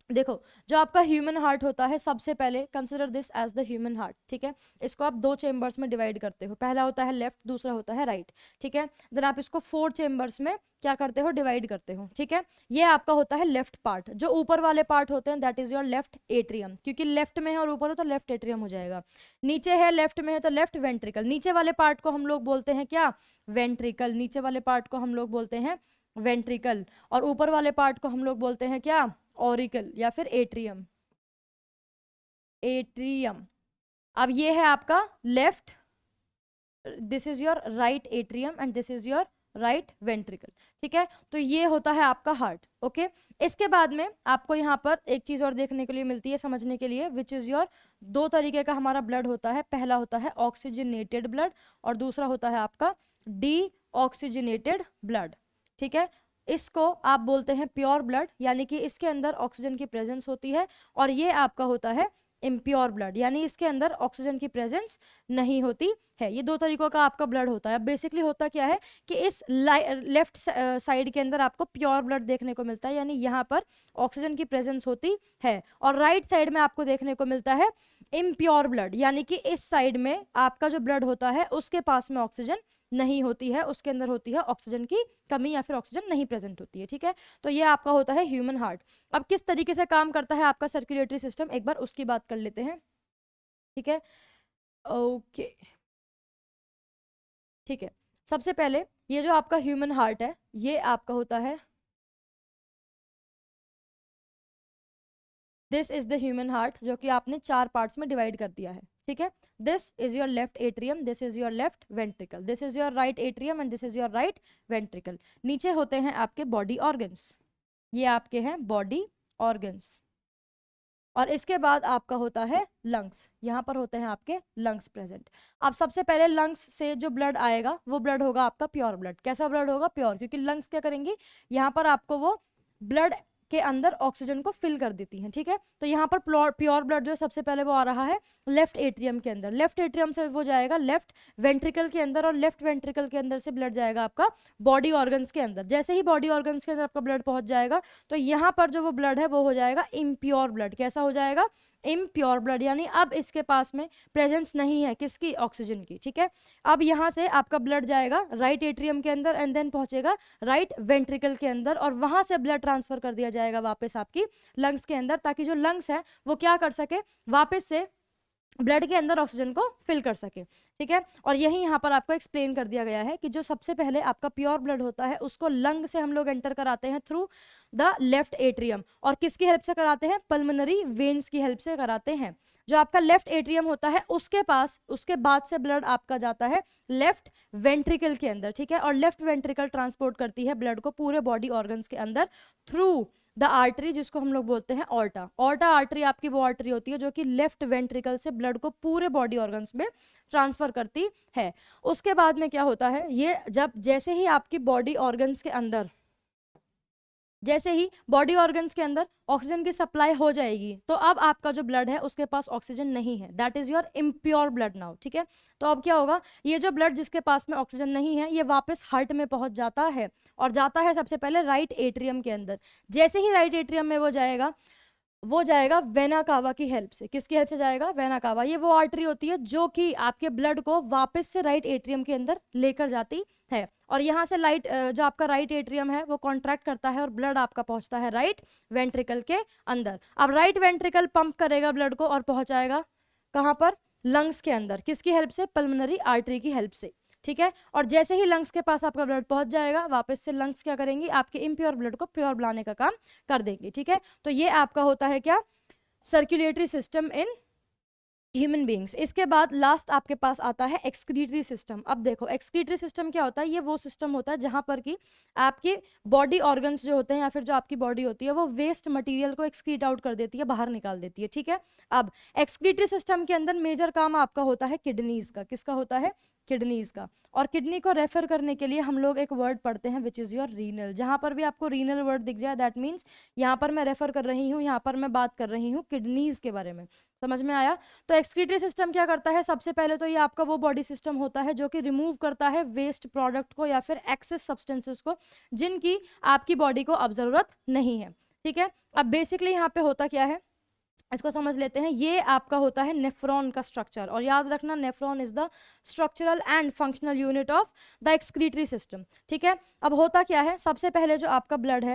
देखो, जो आपका ह्यूमन हार्ट होता है, सबसे पहले consider this as the human heart. ठीक है, इसको आप 2 चेम्बर्स में डिवाइड करते हो। पहला होता है लेफ्ट, दूसरा होता है राइट। ठीक है, देन आप इसको 4 चेम्बर्स में क्या करते हो? डिवाइड करते हो। ठीक है, ये आपका होता है लेफ्ट पार्ट। जो ऊपर वाले पार्ट होते हैं that is your left atrium, क्योंकि लेफ्ट में है और ऊपर हो तो लेफ्ट एट्रियम हो जाएगा। नीचे है, लेफ्ट में है तो लेफ्ट वेंट्रिकल। नीचे वाले पार्ट को हम लोग बोलते हैं क्या? वेंट्रिकल। नीचे वाले पार्ट को हम लोग बोलते हैं वेंट्रिकल, और ऊपर वाले पार्ट को हम लोग बोलते हैं क्या? ऑरिकल या फिर एट्रियम। एट्रियम। अब ये है आपका left, this is your right atrium and this is your right ventricle. ठीक है, तो ये होता है आपका हार्ट। ओके, इसके बाद में आपको यहाँ पर एक चीज और देखने के लिए मिलती है, समझने के लिए, विच इज योर 2 तरीके का हमारा ब्लड होता है। पहला होता है ऑक्सीजनेटेड ब्लड और दूसरा होता है आपका डी ऑक्सीजनेटेड ब्लड। ठीक है, इसको आप बोलते हैं प्योर ब्लड, यानी कि इसके अंदर ऑक्सीजन की प्रेजेंस होती है, और ये आपका होता है इम्प्योर ब्लड, यानी इसके अंदर ऑक्सीजन की प्रेजेंस नहीं होती है। ये दो तरीकों का आपका ब्लड होता है। अब बेसिकली होता क्या है कि इस लेफ्ट साइड के अंदर आपको प्योर ब्लड देखने को मिलता है, यानी यहाँ पर ऑक्सीजन की प्रेजेंस होती है, और राइट साइड में आपको देखने को मिलता है इम्प्योर ब्लड, यानी कि इस साइड में आपका जो ब्लड होता है उसके पास में ऑक्सीजन नहीं होती है, उसके अंदर होती है ऑक्सीजन की कमी या फिर ऑक्सीजन नहीं प्रेजेंट होती है। ठीक है, तो ये आपका होता है ह्यूमन हार्ट। अब किस तरीके से काम करता है आपका सर्कुलेटरी सिस्टम, एक बार उसकी बात कर लेते हैं। ठीक है, ओके, ठीक है। सबसे पहले ये जो आपका ह्यूमन हार्ट है ये आपका होता है, this is the human heart, जो कि आपने 4 पार्ट्स में डिवाइड कर दिया है। ठीक है, this is your left atrium, this is your left ventricle, this is your right atrium and this is your right ventricle. नीचे होते हैं आपके बॉडी ऑर्गन्स, ये आपके हैं बॉडी ऑर्गन्स, और इसके बाद आपका होता है लंग्स, यहाँ पर होते हैं आपके लंग्स प्रेजेंट। अब सबसे पहले लंग्स से जो ब्लड आएगा वो ब्लड होगा आपका प्योर ब्लड। कैसा ब्लड होगा? प्योर, क्योंकि लंग्स क्या करेंगी, यहाँ पर आपको वो ब्लड के अंदर ऑक्सीजन को फिल कर देती हैं। ठीक है, तो यहाँ पर प्योर ब्लड जो सबसे पहले वो आ रहा है लेफ्ट एट्रियम के अंदर, लेफ्ट एट्रियम से वो जाएगा लेफ्ट वेंट्रिकल के अंदर, और लेफ्ट वेंट्रिकल के अंदर से ब्लड जाएगा आपका बॉडी ऑर्गन्स के अंदर। जैसे ही बॉडी ऑर्गन्स के अंदर आपका ब्लड पहुंच जाएगा तो यहाँ पर जो वो ब्लड है वो हो जाएगा इम्प्योर ब्लड। कैसा हो जाएगा? इम्प्योर ब्लड, यानी अब इसके पास में प्रेजेंस नहीं है किसकी? ऑक्सीजन की। ठीक है, अब यहाँ से आपका ब्लड जाएगा राइट एट्रियम के अंदर एंड देन पहुंचेगा राइट वेंट्रिकल के अंदर, और वहां से ब्लड ट्रांसफर कर दिया जाएगा वापस आपकी लंग्स के अंदर, ताकि जो लंग्स है वो क्या कर सके, वापस से ब्लड के अंदर ऑक्सीजन को फिल कर सके। ठीक है, और यही यहाँ पर आपको एक्सप्लेन कर दिया गया है कि जो सबसे पहले आपका प्योर ब्लड होता है उसको लंग से हम लोग एंटर कराते हैं थ्रू द लेफ्ट एट्रियम, और किसकी हेल्प से कराते हैं? पल्मोनरी वेन्स की हेल्प से कराते हैं। जो आपका लेफ्ट एट्रियम होता है उसके पास, उसके बाद से ब्लड आपका जाता है लेफ्ट वेंट्रिकल के अंदर। ठीक है, और लेफ्ट वेंट्रिकल ट्रांसपोर्ट करती है ब्लड को पूरे बॉडी ऑर्गन्स के अंदर थ्रू द आर्टरी, जिसको हम लोग बोलते हैं ऑर्टा। ऑर्टा आर्टरी आपकी वो आर्टरी होती है जो कि लेफ्ट वेंट्रिकल से ब्लड को पूरे बॉडी ऑर्गन्स में ट्रांसफर करती है। उसके बाद में क्या होता है, ये जब जैसे ही आपकी बॉडी ऑर्गन्स के अंदर, जैसे ही बॉडी ऑर्गन्स के अंदर ऑक्सीजन की सप्लाई हो जाएगी तो अब आपका जो ब्लड है उसके पास ऑक्सीजन नहीं है, that is your impure blood now. ठीक है, तो अब क्या होगा, ये जो ब्लड जिसके पास में ऑक्सीजन नहीं है ये वापस हार्ट में पहुंच जाता है, और जाता है सबसे पहले राइट एट्रियम के अंदर। जैसे ही राइट एट्रियम में वो जाएगा वेना कावा की हेल्प से। किसकी हेल्प से जाएगा? Vena cava. ये वो आर्टरी होती है जो कि आपके ब्लड को वापस से राइट एट्रियम के अंदर लेकर जाती है, और यहाँ से जो आपका राइट एट्रियम है वो कॉन्ट्रैक्ट करता है और ब्लड आपका पहुंचता है राइट वेंट्रिकल के अंदर। अब राइट वेंट्रिकल पंप करेगा ब्लड को और पहुंचाएगा कहाँ पर? लंग्स के अंदर। किसकी हेल्प से? पल्मोनरी आर्टरी की हेल्प से। ठीक है, और जैसे ही लंग्स के पास आपका ब्लड पहुंच जाएगा वापस से लंग्स क्या करेंगी? आपके इम्प्योर ब्लड को प्योर बनाने का काम कर देंगे। ठीक है, तो ये आपका होता है क्या? Circulatory system in human beings. इसके बाद लास्ट आपके पास आता है एक्सक्रीटरी सिस्टम। अब देखो एक्सक्रीटरी सिस्टम क्या होता है, ये वो सिस्टम होता है जहां पर कि आपके बॉडी ऑर्गन्स जो होते हैं या फिर जो आपकी बॉडी होती है वो वेस्ट मटेरियल को एक्सक्रीट आउट कर देती है, बाहर निकाल देती है। ठीक है, अब एक्सक्रीटरी सिस्टम के अंदर मेजर काम आपका होता है किडनीज का। किसका होता है? किडनीज का। और किडनी को रेफर करने के लिए हम लोग एक वर्ड पढ़ते हैं विच इज योर रीनल। जहां पर भी आपको रीनल वर्ड दिख जाए दैट मीन्स यहाँ पर मैं रेफर कर रही हूँ, यहाँ पर मैं बात कर रही हूँ किडनीज के बारे में। समझ में आया? तो एक्सक्रीटरी सिस्टम क्या करता है? सबसे पहले तो ये आपका वो बॉडी सिस्टम होता है जो कि रिमूव करता है वेस्ट प्रोडक्ट को या फिर एक्सेस सब्सटेंसेस को जिनकी आपकी बॉडी को अब जरूरत नहीं है। ठीक है, अब बेसिकली यहाँ पे होता क्या है इसको समझ लेते हैं। ये आपका होता है नेफ्रॉन का स्ट्रक्चर, और याद रखना nephron is the structural and functional unit of the excretory system. ठीक है, अब होता क्या है, सबसे पहले जो आपका ब्लड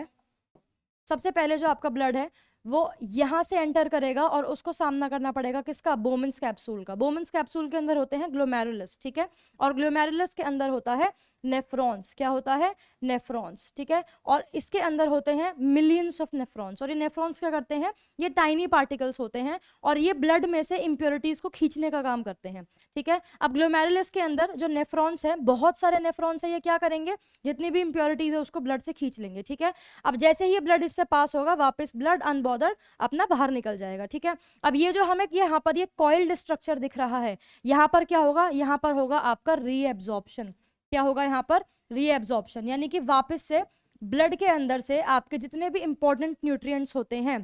है वो यहाँ से एंटर करेगा और उसको सामना करना पड़ेगा किसका? बोमेंस कैप्सूल का। बोमेंस कैप्सूल के अंदर होते हैं ग्लोमेरुलस। ठीक है, और ग्लोमेरुलस के अंदर होता है नेफ्रॉन्स। क्या होता है? नेफ्रॉन्स। ठीक है, और इसके अंदर होते हैं मिलियंस ऑफ नेफ्रॉन्स, और ये नेफ्रॉन्स क्या करते हैं? ये टाइनी पार्टिकल्स होते हैं और ये ब्लड में से इंप्योरिटीज को खींचने का काम करते हैं। ठीक है, अब ग्लोमेरुलस के अंदर जो नेफ्रॉन्स है, बहुत सारे नेफ्रॉन्स है, ये क्या करेंगे? जितनी भी इंप्योरिटीज है उसको ब्लड से खींच लेंगे। ठीक है, अब जैसे ही ये ब्लड इससे पास होगा वापस ब्लड अनबॉर्डर्ड अपना बाहर निकल जाएगा। ठीक है, अब ये जो हमें यहाँ पर ये कॉइल्ड स्ट्रक्चर दिख रहा है, यहाँ पर क्या होगा? यहाँ पर होगा आपका रीएब्जॉर्प्शन। क्या होगा यहाँ पर? रीएब्जॉर्प्शन, यानी कि वापस से ब्लड के अंदर से आपके जितने भी इंपॉर्टेंट न्यूट्रिएंट्स होते हैं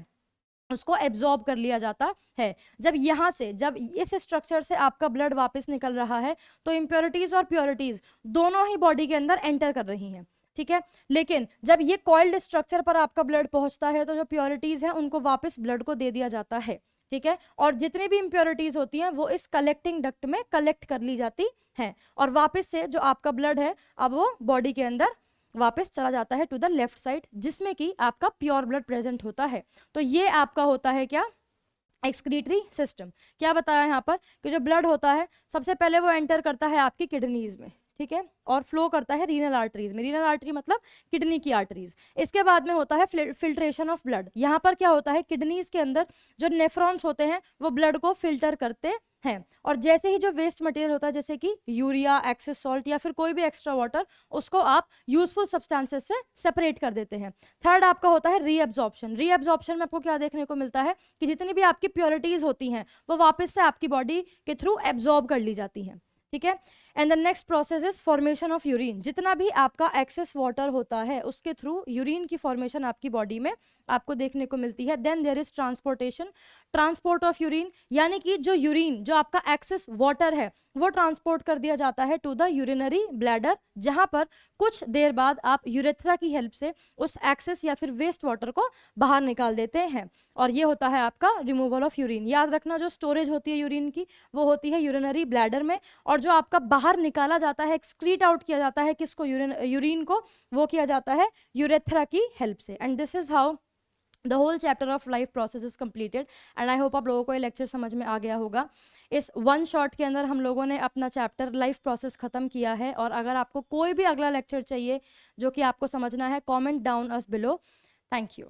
उसको एब्जॉर्ब कर लिया जाता है। जब यहाँ से, जब इस स्ट्रक्चर से आपका ब्लड वापस निकल रहा है, तो इम्प्योरिटीज और प्योरिटीज दोनों ही बॉडी के अंदर एंटर कर रही हैं, ठीक है। लेकिन जब ये कॉइल्ड स्ट्रक्चर पर आपका ब्लड पहुंचता है, तो जो प्योरिटीज हैं उनको वापस ब्लड को दे दिया जाता है, ठीक है। और जितनी भी इम्प्योरिटीज होती हैं वो इस कलेक्टिंग डक्ट में कलेक्ट कर ली जाती हैं, और वापस से जो आपका ब्लड है अब वो बॉडी के अंदर वापस चला जाता है टू द लेफ्ट साइड, जिसमें कि आपका प्योर ब्लड प्रेजेंट होता है। तो ये आपका होता है क्या, एक्सक्रीटरी सिस्टम। क्या बताया यहाँ पर कि जो ब्लड होता है सबसे पहले वो एंटर करता है आपकी किडनीज में, ठीक है, और फ्लो करता है रीनल आर्टरीज में। रीनल आर्टरी मतलब किडनी की आर्टरीज। इसके बाद में होता है फिल्ट्रेशन ऑफ ब्लड। यहाँ पर क्या होता है, किडनीज के अंदर जो नेफ्रॉन्स होते हैं वो ब्लड को फिल्टर करते हैं, और जैसे ही जो वेस्ट मटेरियल होता है जैसे कि यूरिया, एक्सेस सॉल्ट या फिर कोई भी एक्स्ट्रा वाटर, उसको आप यूजफुल सब्सटेंसेस से सेपरेट कर देते हैं। थर्ड आपका होता है रीअब्जॉर्प्शन। रीअब्जॉर्प्शन में आपको क्या देखने को मिलता है कि जितनी भी आपकी प्योरिटीज होती हैं वो वापस से आपकी बॉडी के थ्रू एब्जॉर्ब कर ली जाती हैं, ठीक है। And the next process is formation of urine. जितना भी आपका एक्सेस वाटर होता है उसके थ्रू यूरिन की फॉर्मेशन आपकी बॉडी में आपको देखने को मिलती है। Then there is transportation, transport of urine, यानी कि जो यूरिन, जो आपका एक्सेस वाटर है वो ट्रांसपोर्ट कर दिया जाता है टू द यूरिनरी ब्लैडर, जहां पर कुछ देर बाद आप यूरेथ्रा की हेल्प से उस एक्सेस या फिर वेस्ट वाटर को बाहर निकाल देते हैं, और ये होता है आपका रिमूवल ऑफ यूरिन। याद रखना, जो स्टोरेज होती है यूरिन की वो होती है यूरिनरी ब्लैडर में, और जो आपका बाहर निकाला जाता है, एक्सक्रीट आउट किया जाता है किसको, यूरिन को, वो किया जाता है यूरेथ्रा की हेल्प से। And this is how the whole chapter of life process is completed. And I hope आप लोगों को ये लेक्चर समझ में आ गया होगा। इस वन शॉट के अंदर हम लोगों ने अपना चैप्टर लाइफ प्रोसेस खत्म किया है, और अगर आपको कोई भी अगला लेक्चर चाहिए जो कि आपको समझना है, comment down us below. Thank you.